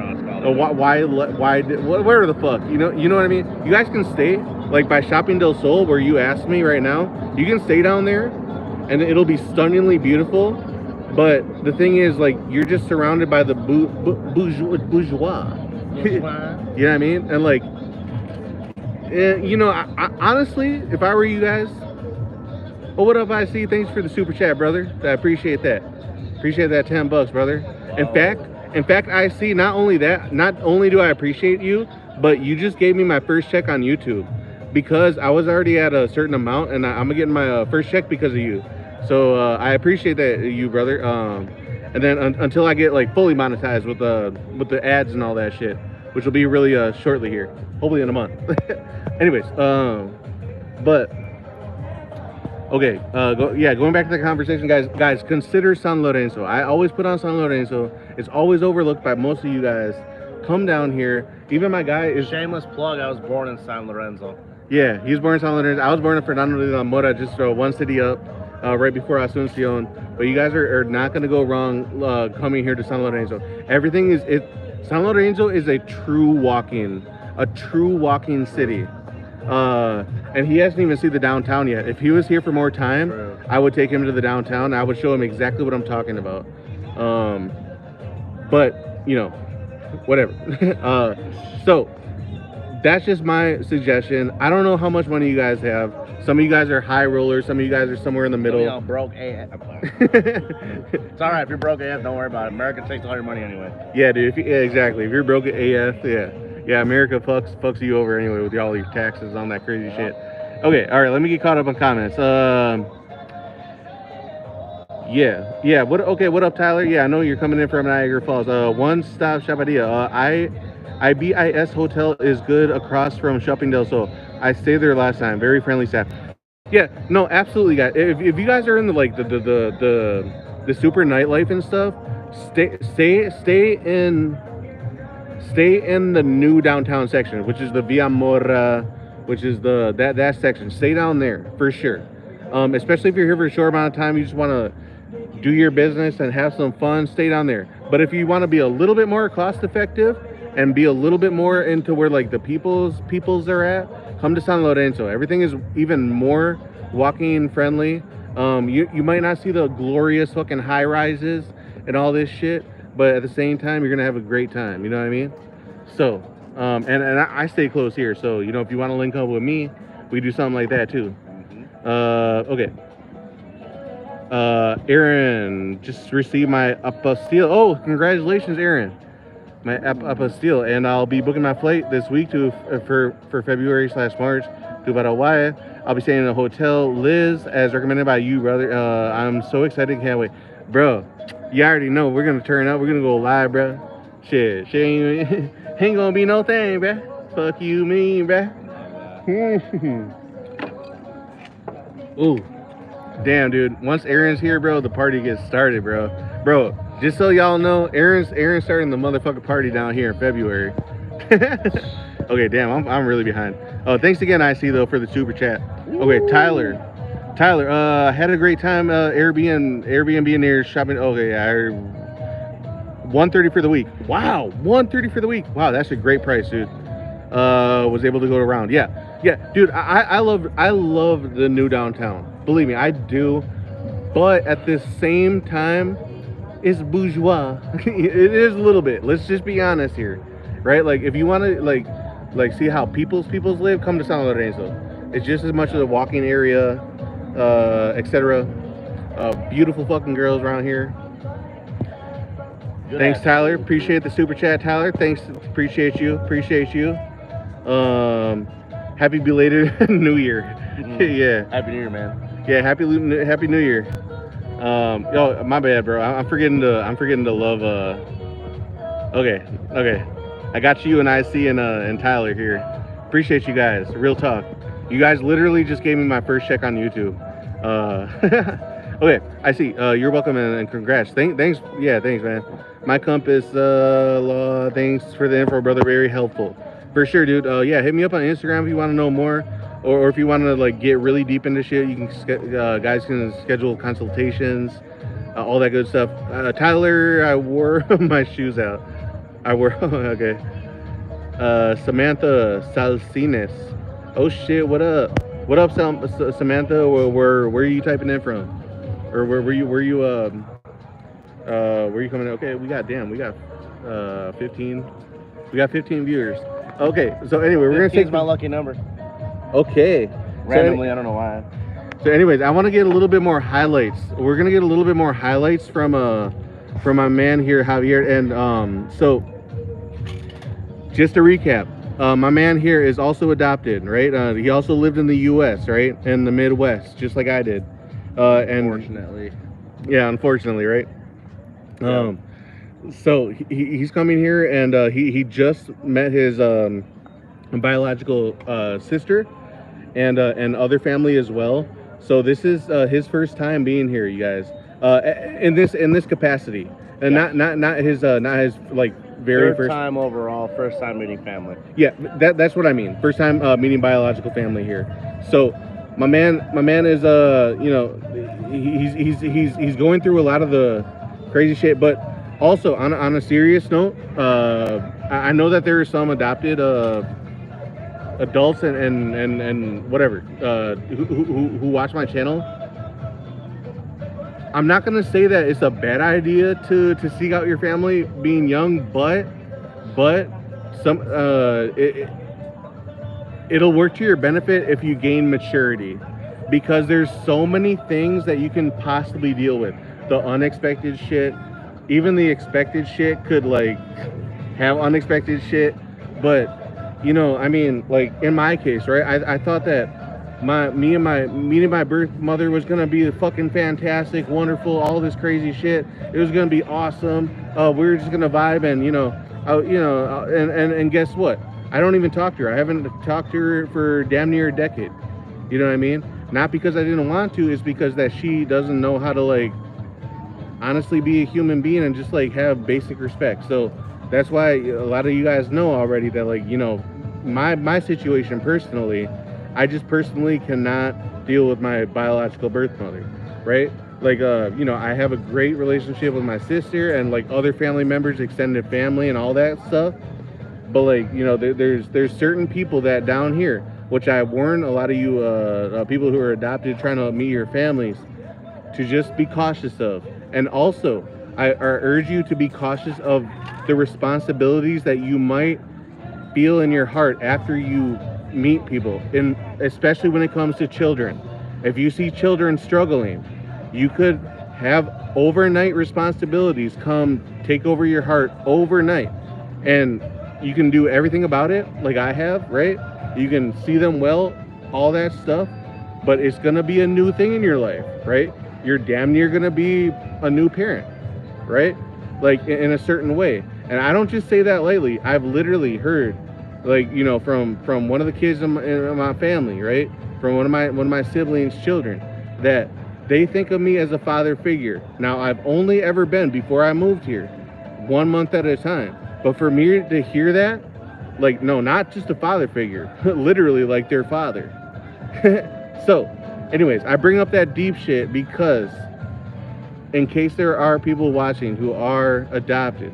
Whatever the fuck, you know what I mean. You guys can stay like by Shopping del Sol where you asked me right now. You can stay down there, and it'll be stunningly beautiful. But the thing is, like, you're just surrounded by the bourgeois. You know what I mean? And like, I honestly, if I were you guys, oh, what up, I see? Thanks for the super chat, brother. I appreciate that. Appreciate that $10, brother. In fact, I see. Not only do I appreciate you, but you just gave me my first check on YouTube because I was already at a certain amount, and I'm getting my first check because of you. So I appreciate that, you brother. And then until I get like fully monetized with the ads and all that shit, which will be really shortly here, hopefully in a month. Anyways, but okay, going back to the conversation, guys, consider San Lorenzo. I always put on San Lorenzo. It's always overlooked by most of you guys. Come down here. Even my guy is shameless plug. I was born in San Lorenzo. Yeah, he was born in San Lorenzo. I was born in Fernando de la Mora, just one city up, right before Asuncion. But you guys are not going to go wrong coming here to San Lorenzo. San Lorenzo is a true walking city. And he hasn't even seen the downtown yet. If he was here for more time, I would take him to the downtown. I would show him exactly what I'm talking about. But whatever. So that's just my suggestion. I don't know how much money you guys have. Some of you guys are high rollers. Some of you guys are somewhere in the middle. Y'all broke AF. It's all right. If you're broke AF, don't worry about it. America takes all your money anyway. Yeah, dude. Exactly. If you're broke at AF, yeah, America fucks you over anyway with all your taxes on that crazy shit. Okay, all right. Let me get caught up on comments. Yeah. What up, Tyler? Yeah, I know you're coming in from Niagara Falls. One stop shop idea. IBIS Hotel is good across from Shopping del Sol. I stayed there last time. Very friendly staff. Yeah, no, absolutely, guys. If you guys are in the super nightlife and stuff, stay in the new downtown section, which is the Via Mora, which is that section. Stay down there for sure. Especially if you're here for a short amount of time, you just want to do your business and have some fun. Stay down there. But if you want to be a little bit more cost effective and be a little bit more into where like the peoples are at, come to San Lorenzo. Everything is even more walking friendly. You might not see the glorious fucking high rises and all this shit, but at the same time, you're gonna have a great time. You know what I mean? So, and I stay close here. So, if you want to link up with me, we do something like that too. Okay. Aaron just received my apostille. Oh, congratulations, Aaron. My apostille, and I'll be booking my flight this week for February/March to Paraguay. I'll be staying in a hotel, Liz, as recommended by you, brother. I'm so excited, can't wait, bro. You already know we're gonna turn up. We're gonna go live, bro. Shit ain't gonna be no thing, bro. Fuck you, mean, bro. Ooh, damn, dude. Once Aaron's here, bro, the party gets started, bro. Bro, just so y'all know, Aaron's starting the motherfucking party down here in February. Okay, damn, I'm really behind. Oh, thanks again, IC, though, for the super chat. Okay, Tyler, had a great time. Airbnb near shopping. Okay, $130 for the week. Wow, $130 for the week. Wow, that's a great price, dude. Was able to go around. Yeah, dude. I love the new downtown. Believe me, I do. But at the same time, it's bourgeois. It is a little bit. Let's just be honest here, right? Like, if you want to like see how peoples live, come to San Lorenzo. It's just as much of a walking area, etc. Beautiful fucking girls around here. Good Thanks, ass Tyler. food, Appreciate the super chat, Tyler. Thanks. Appreciate you. Happy belated New Year. Yeah. Happy New Year, man. Yeah. Happy New Year. Yo, my bad, bro. I'm forgetting to love. Okay. I got you and IC and Tyler here. Appreciate you guys. Real talk. You guys literally just gave me my first check on YouTube. Okay, I see. You're welcome and congrats. Thanks. Yeah, thanks, man. My compass. Thanks for the info, brother. Very helpful. For sure, dude. Yeah, hit me up on Instagram if you want to know more, or if you want to like get really deep into shit. You can guys can schedule consultations, all that good stuff. Tyler, I wore my shoes out. I wore. Okay. Samantha Salcines. Oh shit! What up? What up, Samantha? Where are you typing in from? Or where you coming in? Okay, we got 15. We got 15 viewers. Okay, so anyway, we're gonna take my lucky number. Okay. Randomly, I don't know why. So anyways, I want to get a little bit more highlights. We're gonna get a little bit more highlights from my man here, Javier, and so just to recap, my man here is also adopted, right? He also lived in the U.S., right, in the Midwest, just like I did. Unfortunately. Yeah, unfortunately, right? Yeah. So he's coming here, and he just met his biological sister, and other family as well. So this is his first time being here, you guys, in this capacity, and Yeah. not his like very Third time overall, first time meeting family. Yeah, that's what I mean. First time meeting biological family here. So my man is you know, he's going through a lot of the crazy shit, but also on a serious note, I know that there are some adopted adults and whatever who watch my channel. I'm not gonna say that it's a bad idea to seek out your family being young, but some it'll work to your benefit if you gain maturity, because there's so many things that you can possibly deal with. The unexpected shit, even the expected shit could like have unexpected shit, but you know, I mean, like in my case, right? I thought that meeting my birth mother was gonna be fucking fantastic, wonderful, all this crazy shit. It was gonna be awesome. We were just gonna vibe, and and guess what? I don't even talk to her. I haven't talked to her for damn near a decade. You know what I mean? Not because I didn't want to, it's because that she doesn't know how to like honestly be a human being and just like have basic respect. So that's why a lot of you guys know already that, like, you know, my situation personally, I just personally cannot deal with my biological birth mother, right? Like, you know, I have a great relationship with my sister and like other family members, extended family and all that stuff. But like, you know, there's certain people that down here, which I warn a lot of you people who are adopted trying to meet your families, to just be cautious of. And also, I urge you to be cautious of the responsibilities that you might feel in your heart after you meet people, and especially when it comes to children. If you see children struggling, you could have overnight responsibilities come take over your heart overnight, and you can do everything about it like I have, right? You can see them well, all that stuff, but it's gonna be a new thing in your life, right? You're damn near gonna be a new parent, right? Like in a certain way. And I don't just say that lightly. I've literally heard, like, you know, from one of the kids in my family, right? From one of my siblings' children, that they think of me as a father figure. Now, I've only ever been, before I moved here, 1 month at a time. But for me to hear that, like, no, not just a father figure, literally like their father. So, anyways, I bring up that deep shit because in case there are people watching who are adopted,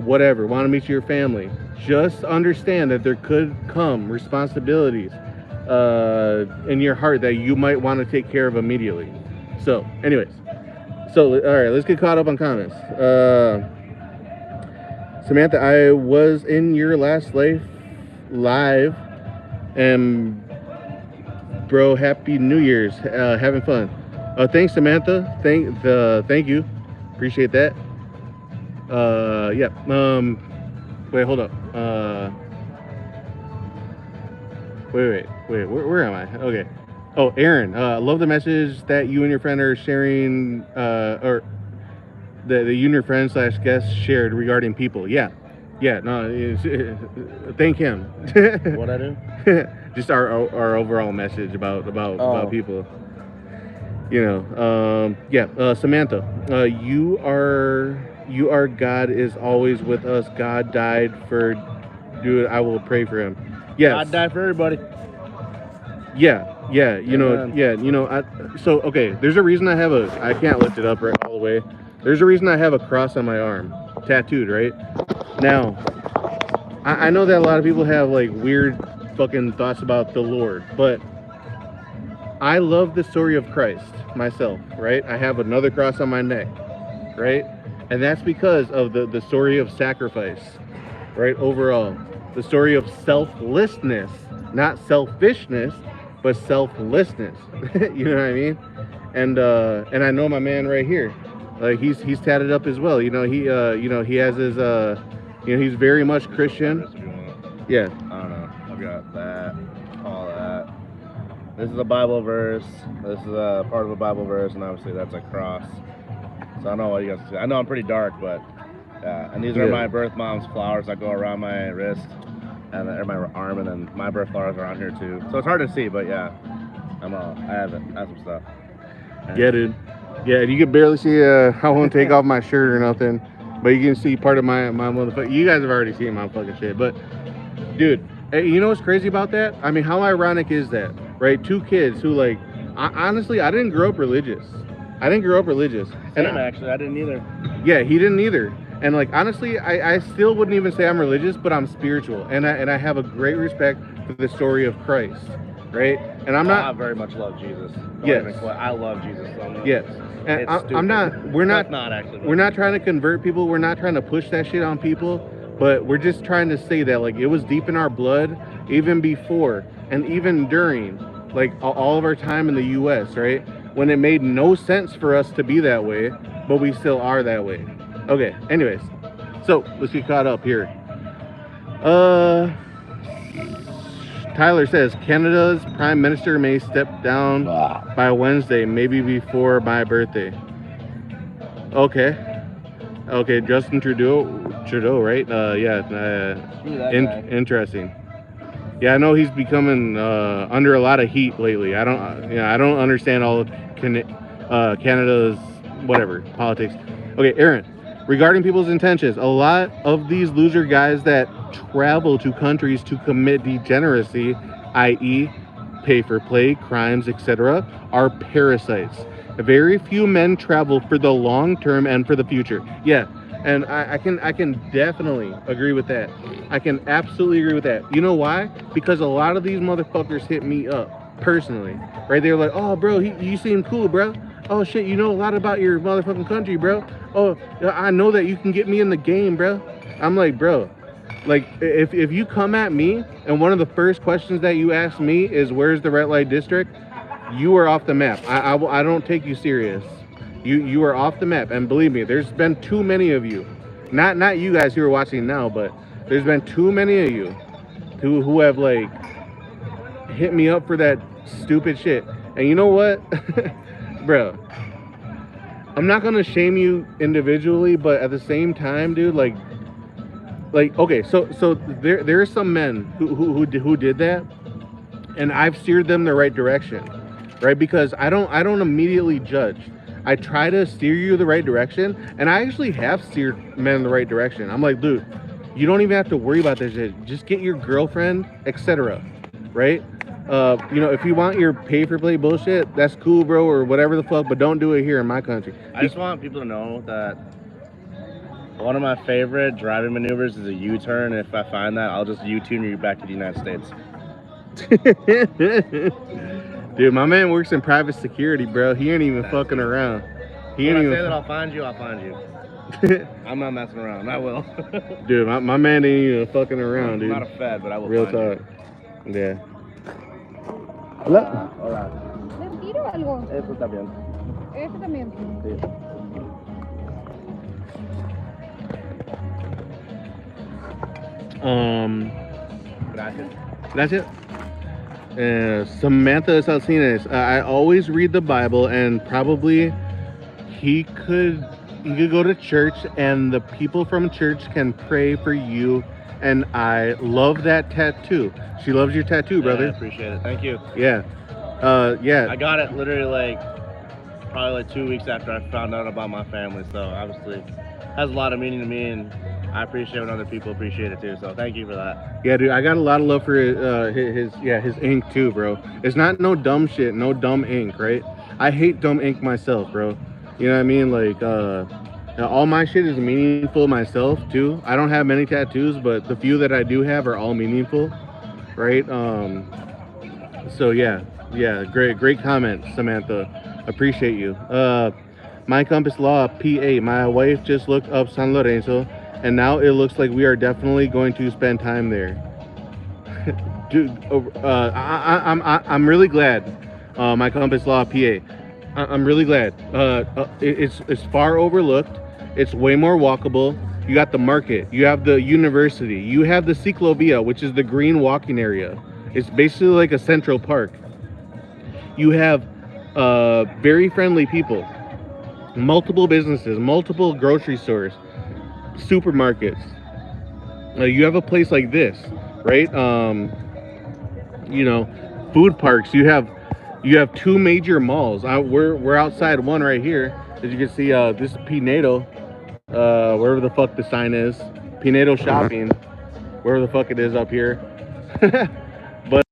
whatever, want to meet your family, just understand that there could come responsibilities in your heart that you might want to take care of immediately. So, anyways, all right, let's get caught up on comments. Samantha, I was in your last live, and bro, happy New Year's, having fun. Thanks, Samantha. Thank you. Appreciate that. Yeah. Wait, hold up. Wait. Where am I? Okay. Oh, Aaron. Love the message that you and your friend are sharing, or the you and your friend / guest shared regarding people. Yeah. No. Thank him. What I do? Just our overall message about people. Yeah. Samantha. You are God is always with us. God died for. Dude, I will pray for him. Yes. God died for everybody. Yeah. Amen. So okay, there's a reason I can't lift it up right all the way. There's a reason I have a cross on my arm, tattooed, right? Now, I know that a lot of people have like weird fucking thoughts about the Lord, but I love the story of Christ myself, right? I have another cross on my neck, right? And that's because of the story of sacrifice, right? Overall, the story of selflessness, not selfishness, but selflessness. You know what I mean? And I know my man right here, like he's tatted up as well. He has his he's very much Christian. Yeah. I don't know. I've got that, all that. This is a Bible verse. This is a part of a Bible verse, and obviously that's a cross. So I don't know what you guys see. I know I'm pretty dark, but yeah. And these are my birth mom's flowers that go around my wrist and or my arm, and then my birth flowers are on here too. So it's hard to see, but yeah, I have some stuff. And yeah, dude. Yeah, you can barely see. I won't take off my shirt or nothing, but you can see part of my motherfucker. You guys have already seen my fucking shit, but dude, you know what's crazy about that? I mean, how ironic is that, right? Two kids who like, honestly, I didn't grow up religious. Same, actually, I didn't either. Yeah, he didn't either. And like honestly, I still wouldn't even say I'm religious, but I'm spiritual, and I have a great respect for the story of Christ, right? And I very much love Jesus. Yes. I love Jesus so much. Yes. And we're not trying to convert people. We're not trying to push that shit on people, but we're just trying to say that like it was deep in our blood, even before and even during like all of our time in the U.S., right? When it made no sense for us to be that way, but we still are that way. Okay, anyways, so let's get caught up here. Tyler says Canada's Prime Minister may step down by Wednesday, maybe before my birthday. Okay, Justin Trudeau, right? Interesting. Yeah, I know he's becoming under a lot of heat lately. I don't understand all of Canada's whatever politics. Okay, Aaron. Regarding people's intentions, a lot of these loser guys that travel to countries to commit degeneracy, i.e., pay for play, crimes, etc., are parasites. Very few men travel for the long term and for the future. Yeah, and I can definitely agree with that. I can absolutely agree with that. You know why? Because a lot of these motherfuckers hit me up personally, right? They're like, "Oh, bro, you seem cool, bro. Oh shit, you know a lot about your motherfucking country, bro. Oh, I know that you can get me in the game, bro." I'm like, bro, like if you come at me and one of the first questions that you ask me is where's the red light district, you are off the map. I don't take you serious. You are off the map, and believe me, there's been too many of you. Not you guys who are watching now, but there's been too many of you who have like hit me up for that stupid shit. And you know what? Bro, I'm not gonna shame you individually, but at the same time, dude, like okay, so there are some men who did that, and I've steered them the right direction, right? Because I don't immediately judge. I try to steer you the right direction, and I actually have steered men in the right direction. I'm like, dude, you don't even have to worry about this shit. Just get your girlfriend, etc. Right? If you want your pay-for-play bullshit, that's cool, bro, or whatever the fuck, but don't do it here in my country. I just want people to know that one of my favorite driving maneuvers is a U-turn. If I find that, I'll just U-turn you back to the United States. Dude, my man works in private security, bro. He ain't even fucking around. When I say that I'll find you, I'll find you. I'm not messing around. I will. Dude, my man ain't even fucking around, dude. I'm not a fed, but I will Real find talk. Yeah. Hola. Hola. ¿Les tiro algo? Eso está bien. Ese también. Gracias. Gracias. Samantha Salcines. I always read the Bible, and probably he could go to church, and the people from church can pray for you. And I love that tattoo. She loves your tattoo, brother. I appreciate it. Thank you. Yeah. Yeah. I got it literally like probably like 2 weeks after I found out about my family. So obviously has a lot of meaning to me, and I appreciate when other people appreciate it too. So thank you for that. Yeah, dude, I got a lot of love for his ink too, bro. It's not no dumb shit, no dumb ink, right? I hate dumb ink myself, bro. You know what I mean? Like, all my shit is meaningful myself too. I don't have many tattoos, but the few that I do have are all meaningful, right? So yeah, great comment, Samantha. Appreciate you. My Compass Law, PA. My wife just looked up San Lorenzo, and now it looks like we are definitely going to spend time there. Dude, I'm really glad. My Compass Law, PA. I'm really glad. It's far overlooked. It's way more walkable. You got the market. You have the university. You have the Ciclovia, which is the green walking area. It's basically like a Central Park. You have very friendly people, multiple businesses, multiple grocery stores, supermarkets. You have a place like this, right? You know, food parks. You have two major malls. We're outside one right here. As you can see, this is Pinedo, wherever the fuck the sign is. Pinedo Shopping, wherever the fuck it is up here. But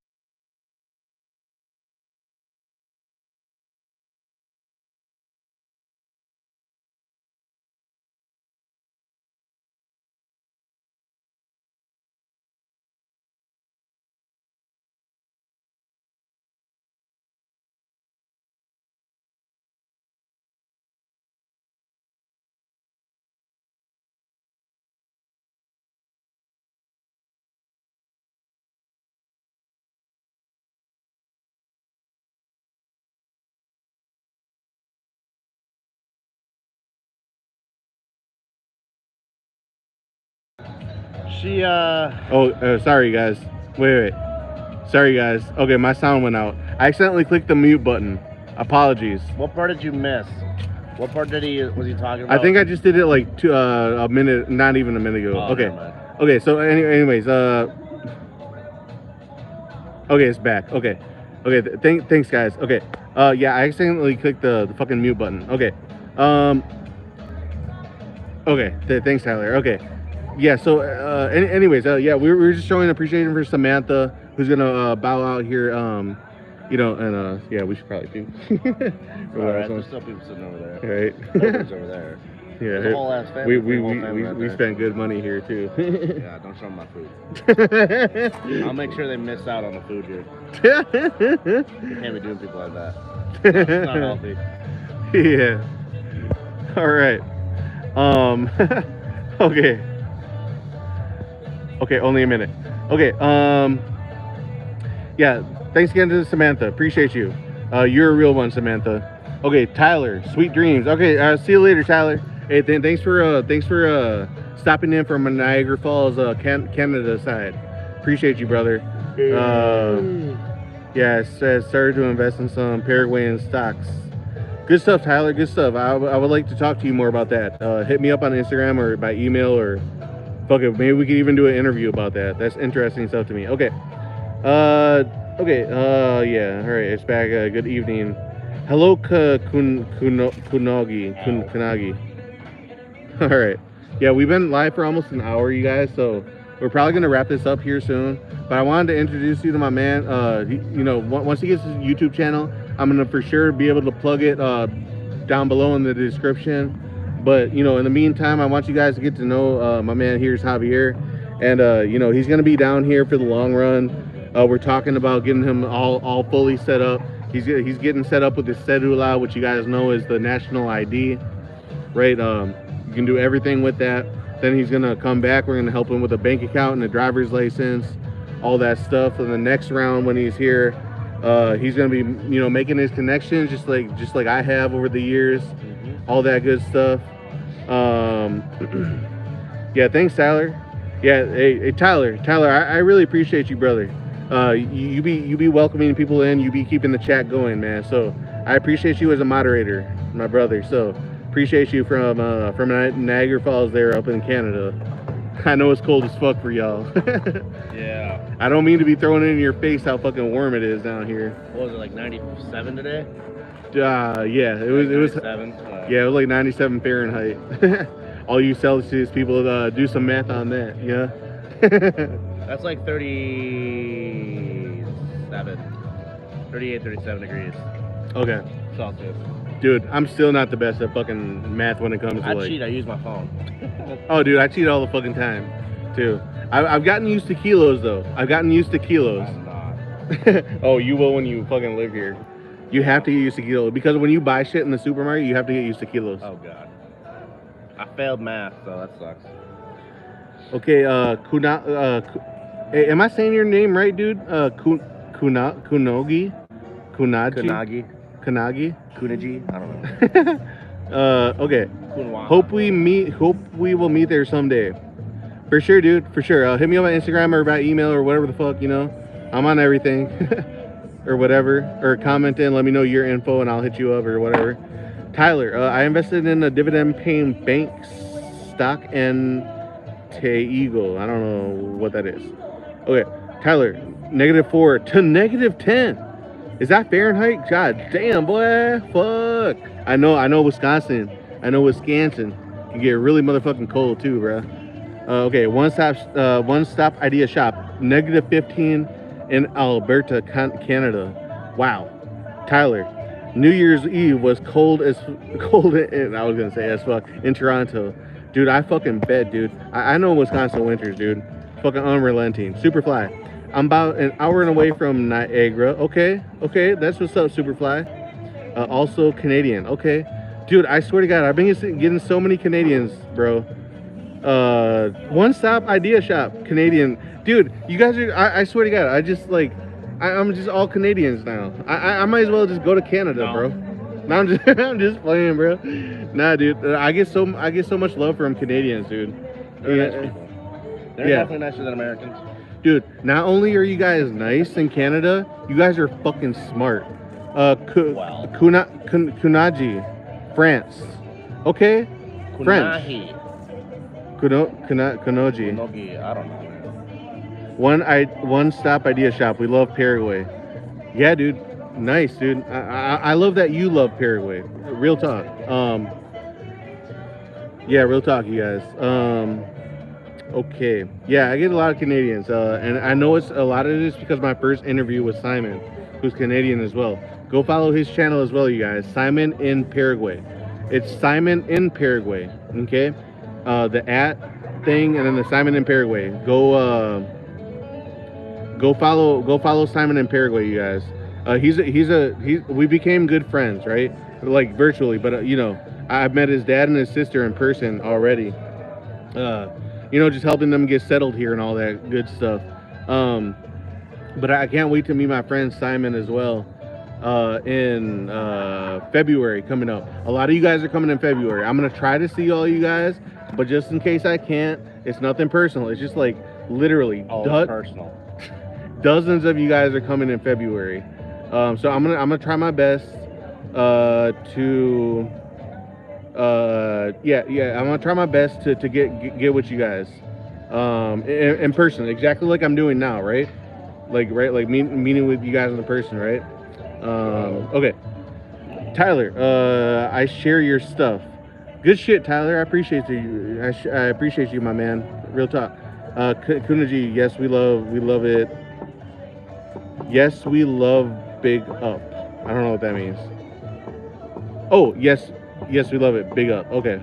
She sorry guys. Wait. Sorry guys. Okay, my sound went out. I accidentally clicked the mute button. Apologies. What part did you miss? What part was he talking about? I think I just did it like a minute, not even a minute ago. Oh, Okay. Okay, so anyways, okay, it's back. Okay. Okay, thanks guys. Okay. Yeah, I accidentally clicked the fucking mute button. Okay. Okay, thanks Tyler. Okay. Yeah, so anyways, yeah, we were just showing appreciation for Samantha, who's gonna bow out here, you know, and yeah, we should probably do. Alright, there's still people sitting over there. Right. Nobody's over there. Yeah, There's a whole ass family. we spent good money here too. Yeah, don't show them my food. I'll make sure they miss out on the food here. You can't be doing people like that. It's not healthy. Yeah. All right. Okay. Okay, only a minute. Okay. Yeah. Thanks again to Samantha. Appreciate you. You're a real one, Samantha. Okay, Tyler. Sweet dreams. Okay. See you later, Tyler. Hey, thanks for stopping in from Niagara Falls, Canada side. Appreciate you, brother. Yeah, it says started to invest in some Paraguayan stocks. Good stuff, Tyler. Good stuff. I would like to talk to you more about that. Hit me up on Instagram or by email, or fuck it, maybe we could even do an interview about that. That's interesting stuff to me. Okay. Okay. Yeah. All right. It's back. Good evening. Hello, Kunagi. All right. Yeah, we've been live for almost an hour, you guys. So we're probably gonna wrap this up here soon. But I wanted to introduce you to my man. You know, once he gets his YouTube channel, I'm gonna for sure be able to plug it down below in the description. But you know, in the meantime, I want you guys to get to know my man. Here's Javier, and you know, he's gonna be down here for the long run. We're talking about getting him all fully set up. He's getting set up with his cedula, which you guys know is the national ID, right? You can do everything with that. Then he's gonna come back. We're gonna help him with a bank account and a driver's license, all that stuff. And the next round when he's here, He's gonna be, you know, making his connections just like I have over the years, all that good stuff. Um, yeah, thanks, Tyler. Yeah, hey Tyler, I really appreciate you, brother. You be welcoming people in, you be keeping the chat going, man. So I appreciate you as a moderator, my brother. So appreciate you from Niagara Falls there up in Canada. I know it's cold as fuck for y'all. Yeah. I don't mean to be throwing it in your face how fucking warm it is down here. What was it, like 97 today? Yeah, it was 97. Yeah, it was like 97 Fahrenheit. All you Celsius people, do some math on that. Yeah. That's like 37, 38, 37 degrees Okay. Celsius. Dude, I'm still not the best at fucking math when it comes to I like. cheat. I use my phone. Oh, dude, I cheat all the fucking time, too. I've gotten used to kilos though. I've gotten used to kilos. I'm not. Oh, you will when you fucking live here. You have to get used to kilos because when you buy shit in the supermarket, you have to get used to kilos. Oh god. I failed math, so that sucks. Okay, hey, am I saying your name right, dude? Kunogi? Kunaji? Kanagi? Kunaji? I don't know. Okay. Kunwa. Hope we will meet there someday. For sure, dude. For sure. Hit me up on Instagram or by email or whatever the fuck, you know. I'm on everything. Or whatever. Or comment in, let me know your info and I'll hit you up or whatever. Tyler, I invested in a dividend-paying bank stock and Eagle. I don't know what that is. Okay, Tyler, -4 to -10. Is that Fahrenheit? God damn, boy. Fuck. I know Wisconsin. I know Wisconsin can get really motherfucking cold too, bro. Okay, one stop idea shop. -15 in Alberta, Canada. Wow. Tyler, New Year's Eve was cold and I was gonna say as fuck in Toronto. Dude, I fucking bet, dude. I know Wisconsin winters, dude. Fucking unrelenting. Superfly. I'm about an hour and away from Niagara. Okay, that's what's up, Superfly. Also Canadian. Okay, dude, I swear to God, I've been getting so many Canadians, bro. One stop idea shop, Canadian. Dude, you guys are. I swear to God, I'm just all Canadians now. I might as well just go to Canada, bro. No, I'm just playing, bro. Nah, dude, I get so much love from Canadians, dude. They're nice people. They're definitely nicer than Americans. Dude, not only are you guys nice in Canada, you guys are fucking smart. Kunaji, France. Okay? French. Kunoji. I don't know, man. One stop idea shop. We love Paraguay. Yeah, dude. Nice, dude. I love that you love Paraguay. Real talk. Yeah, real talk, you guys. Okay. Yeah, I get a lot of Canadians. And I know it's a lot of it is because my first interview was Simon, who's Canadian as well. Go follow his channel as well, you guys. Simon in Paraguay. It's Simon in Paraguay. Okay? The @ thing and then the Simon in Paraguay. Go follow Simon in Paraguay, you guys. We became good friends, right? Like virtually, but you know, I've met his dad and his sister in person already. You know, just helping them get settled here and all that good stuff. But I can't wait to meet my friend Simon as well in February coming up. A lot of you guys are coming in February. I'm gonna try to see all you guys, but just in case I can't, it's nothing personal. It's just like literally personal. Dozens of you guys are coming in February. So I'm gonna try my best to I'm gonna try my best to get with you guys in person, exactly like I'm doing now, right? Like meeting with you guys in person, right? Okay, Tyler, I share your stuff. Good shit, Tyler. I appreciate you. I appreciate you, my man. Real talk. Kunaji, yes, we love it. Yes, we love Big Up. I don't know what that means. Oh, yes, we love it. Big Up. Okay.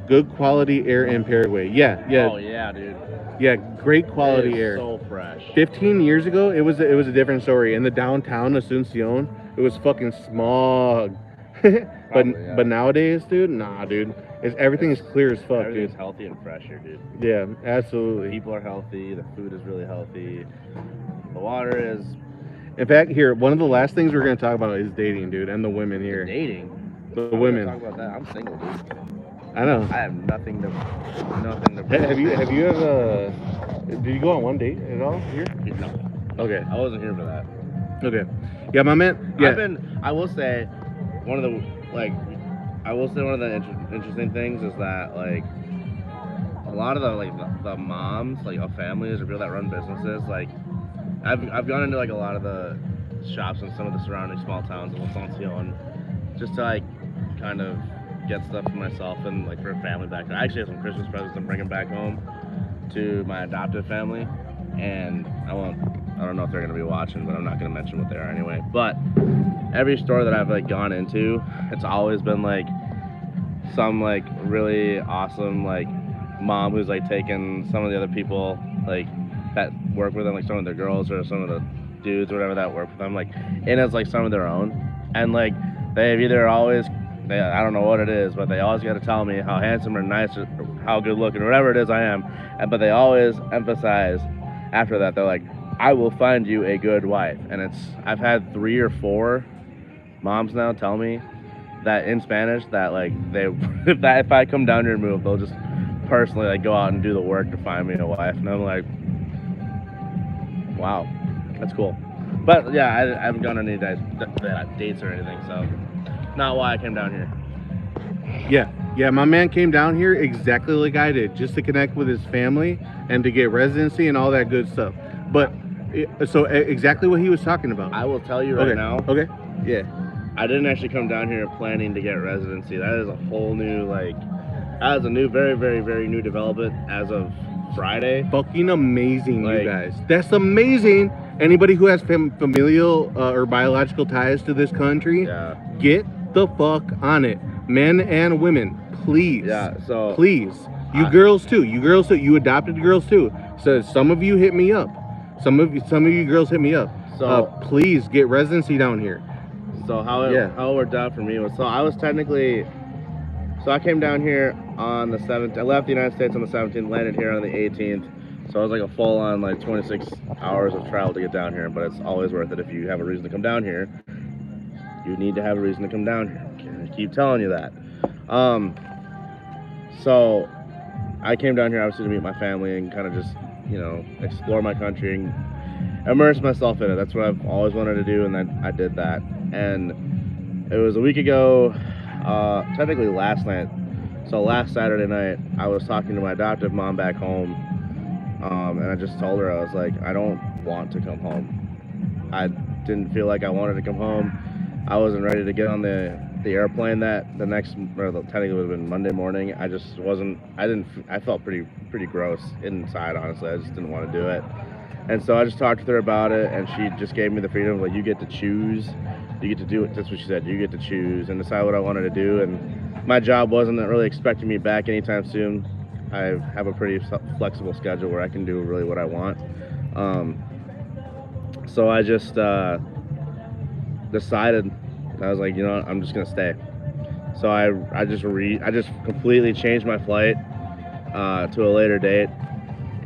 Good quality air in Paraguay. Yeah. Oh yeah, dude. Yeah, great quality air. So fresh. 15 years ago, it was a different story. In the downtown Asuncion, it was fucking smog. But nowadays, dude, nah, dude. Everything is clear as fuck, Everything's dude. healthy and fresher, dude. Yeah, absolutely. People are healthy. The food is really healthy. The water is In fact, here, one of the last things we're gonna talk about is dating, dude, and the women here. Dating. The We're women. gonna talk about that. I'm single, dude. I know. I have nothing to. Have you ever? Did you go on one date at all here? No. Okay. I wasn't here for that. Okay. Yeah, my man. Yeah. I will say, one of the interesting things is that like a lot of the moms of families or people that run businesses, like I've gone into like a lot of the shops in some of the surrounding small towns of Consultation just to like kind of get stuff for myself and like for a family back there. I actually have some Christmas presents I'm bringing back home to my adoptive family, and I don't know if they're gonna be watching, but I'm not gonna mention what they are anyway. But every store that I've like gone into, it's always been like some like really awesome like mom who's like taking some of the other people like that work with them, like some of the girls or some of the dudes or whatever that work with them, like in as like some of their own, and like they've either always I don't know what it is, but they always got to tell me how handsome or nice or how good looking or whatever it is I am, but they always emphasize after that they're like, I will find you a good wife. And I've had 3 or 4 moms now tell me that in Spanish that like if I come down here and move, they'll just personally like go out and do the work to find me a wife. And I'm like, wow, that's cool. But yeah, I haven't gone on any dates or anything, so not why I came down here. Yeah, my man came down here exactly like I did, just to connect with his family and to get residency and all that good stuff. But so exactly what he was talking about. I will tell you right now. Okay. Yeah. I didn't actually come down here planning to get residency. That is a whole new that is a new, very, very, very new development as of Friday. Fucking amazing, you guys. That's amazing. Anybody who has familial or biological ties to this country, get the fuck on it. Men and women, please. Yeah, so please. You girls too. You adopted girls too. So some of you hit me up. Some of you girls hit me up. So please get residency down here. So how it worked out for me was, I came down here on the 7th. I left the United States on the 17th, landed here on the 18th. So it was like a full on 26 hours of travel to get down here, but it's always worth it if you have a reason to come down here. You need to have a reason to come down here. I keep telling you that. So I came down here obviously to meet my family and kind of just, explore my country and immerse myself in it. That's what I've always wanted to do, and then I did that. And it was a week ago, technically last night. So last Saturday night, I was talking to my adoptive mom back home, and I just told her, I was like, I don't want to come home. I didn't feel like I wanted to come home. I wasn't ready to get on the airplane technically it would have been Monday morning. I just wasn't, I felt pretty gross inside, honestly. I just didn't want to do it. And so I just talked with her about it, and she just gave me the freedom, like, you get to choose. You get to do it. That's what she said. You get to choose and decide what I wanted to do. And my job wasn't really expecting me back anytime soon. I have a pretty flexible schedule where I can do really what I want. So I just decided, I was like, you know what, I'm just gonna stay. So I just completely changed my flight to a later date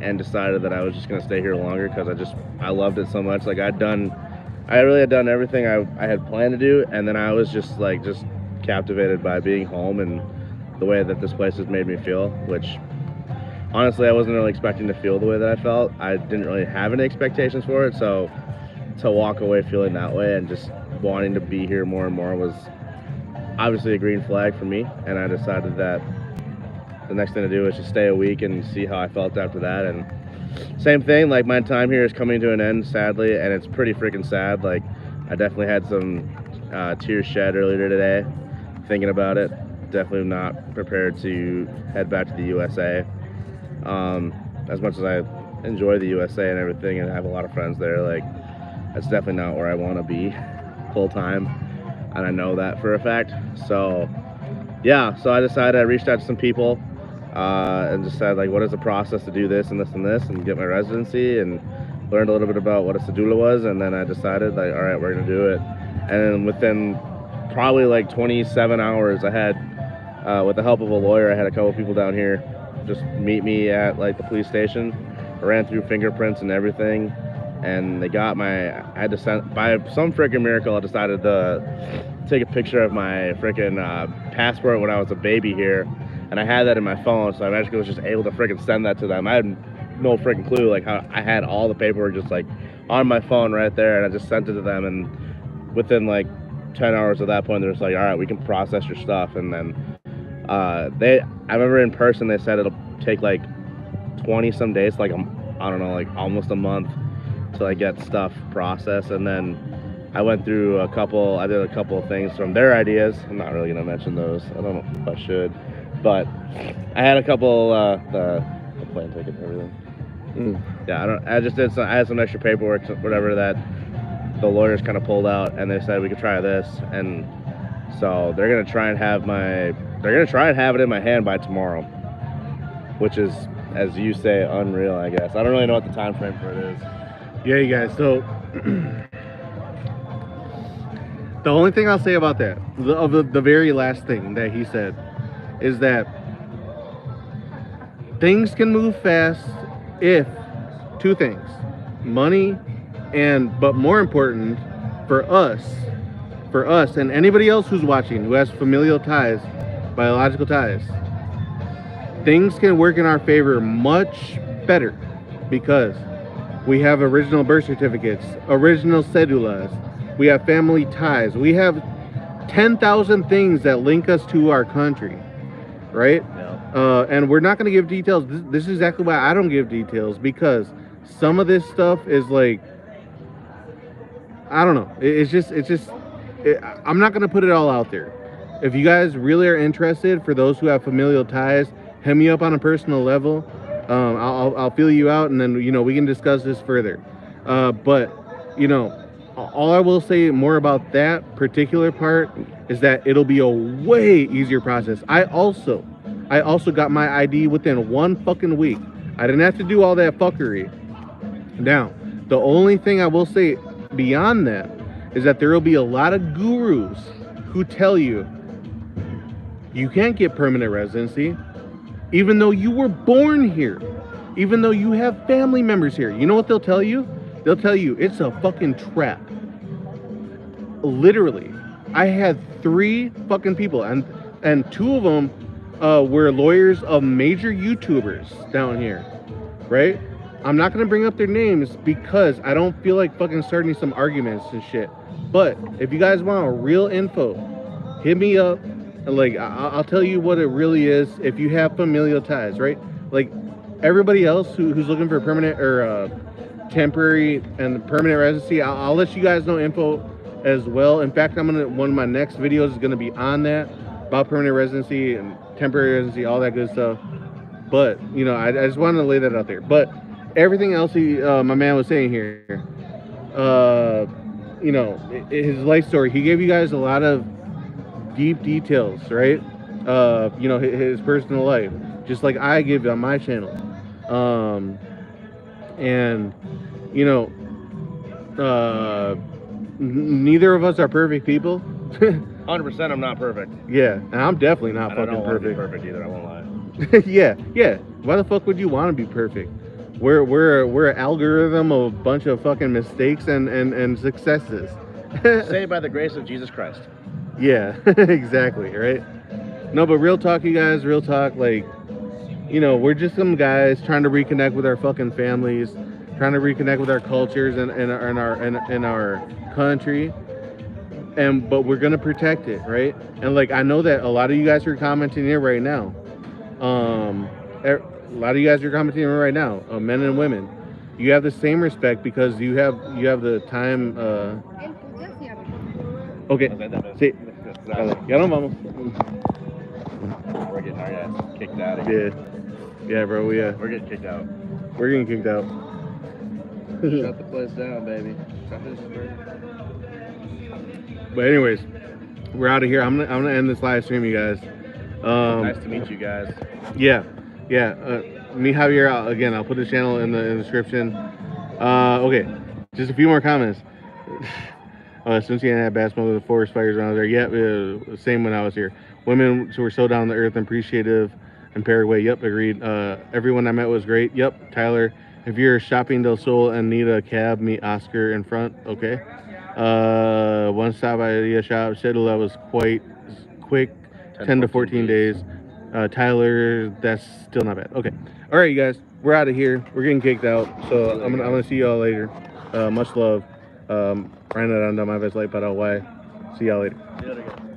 and decided that I was just gonna stay here longer because I loved it so much. Like I really had done everything I had planned to do, and then I was just captivated by being home and the way that this place has made me feel, which honestly I wasn't really expecting to feel the way that I felt. I didn't really have any expectations for it, so to walk away feeling that way and just wanting to be here more and more was obviously a green flag for me. And I decided that the next thing to do was just stay a week and see how I felt after that. And same thing, like my time here is coming to an end, sadly, and it's pretty freaking sad. Like I definitely had some tears shed earlier today thinking about it. Definitely not prepared to head back to the USA. As much as I enjoy the USA and everything and I have a lot of friends there, like that's definitely not where I want to be full time, and I know that for a fact. So yeah, so I decided, I reached out to some people and just said, like, what is the process to do this and this and this and get my residency, and learned a little bit about what a cedula was, and then I decided, like, all right, we're gonna do it. And then within probably like 27 hours, I had with the help of a lawyer, I had a couple people down here just meet me at like the police station. I ran through fingerprints and everything, and they got I had to send, by some freaking miracle, I decided to take a picture of my freaking passport when I was a baby here, and I had that in my phone, so I magically was just able to freaking send that to them. I had no freaking clue, like, how I had all the paperwork just like on my phone right there, and I just sent it to them, and within like 10 hours at that point, they're just like, all right, we can process your stuff. And then I remember in person, they said it'll take like 20 some days, like, I don't know, like almost a month to like get stuff processed. And then I did a couple of things from their ideas. I'm not really gonna mention those. I don't know if I should, but I had a couple the plane ticket and everything. Yeah, I had some extra paperwork, whatever, that the lawyers kind of pulled out, and they said we could try this, and so they're gonna try and have it in my hand by tomorrow, which is, as you say, unreal, I guess. I don't really know what the time frame for it is. Yeah, you guys. So the only thing I'll say about that, the very last thing that he said, is that things can move fast if two things: money, but more important for us and anybody else who's watching who has familial ties, biological ties, things can work in our favor much better because we have original birth certificates, original cedulas, we have family ties, we have 10,000 things that link us to our country, right? Yeah. And we're not going to give details. This is exactly why I don't give details, because some of this stuff is like, I don't know. I'm not going to put it all out there. If you guys really are interested, for those who have familial ties, hit me up on a personal level. I'll feel you out, and then, we can discuss this further. But, all I will say more about that particular part is that it'll be a way easier process. I also got my ID within 1 fucking week. I didn't have to do all that fuckery. Now, the only thing I will say beyond that is that there will be a lot of gurus who tell you you can't get permanent residency even though you were born here, even though you have family members here. You know what they'll tell you? They'll tell you it's a fucking trap. Literally, I had 3 fucking people, and 2 of them were lawyers of major YouTubers down here, right? I'm not going to bring up their names because I don't feel like fucking starting some arguments and shit. But if you guys want real info, hit me up. Like, I'll tell you what it really is if you have familial ties, right? Like, everybody else who's looking for permanent or temporary and permanent residency, I'll let you guys know info as well. In fact, one of my next videos is going to be on that, about permanent residency and temporary residency, all that good stuff. But, I just wanted to lay that out there. But everything else my man was saying here, his life story, he gave you guys a lot of deep details, right? His personal life, just like I give on my channel. Neither of us are perfect people. 100%, I'm not perfect. Yeah, and I'm definitely not fucking perfect. I don't want to be perfect either, I won't lie. yeah. Why the fuck would you want to be perfect? We're an algorithm of a bunch of fucking mistakes and successes. Saved by the grace of Jesus Christ. Yeah, exactly, right? No, but real talk, you guys, real talk, like, we're just some guys trying to reconnect with our fucking families, trying to reconnect with our cultures and our country, but we're gonna protect it, right? And like, I know that a lot of you guys are commenting here right now. A lot of you guys are commenting here right now, men and women. You have the same respect because you have the time. Okay. Sí. Ya nos vamos. We're getting our ass kicked out of here. Yeah, bro. We're getting kicked out. We're getting kicked out. Shut the place down, baby. But anyways, we're out of here. I'm gonna end this live stream, you guys. Nice to meet you guys. Yeah. Me, Javier. Again, I'll put the channel in the description. Okay, just a few more comments. Since you had bad smoke of the forest fires around there. Yep, same when I was here. Women were so down to earth and appreciative in Paraguay. Yep, agreed. Everyone I met was great. Yep, Tyler. If you're shopping Del Sol and need a cab, meet Oscar in front. Okay. One stop idea shop. Schedule that was quite quick, 10 to 14 days. Tyler, that's still not bad. Okay. All right, you guys, we're out of here. We're getting kicked out. So I'm gonna see y'all later. Much love. Ryan, my best life, Paraguay. See y'all later. See you later.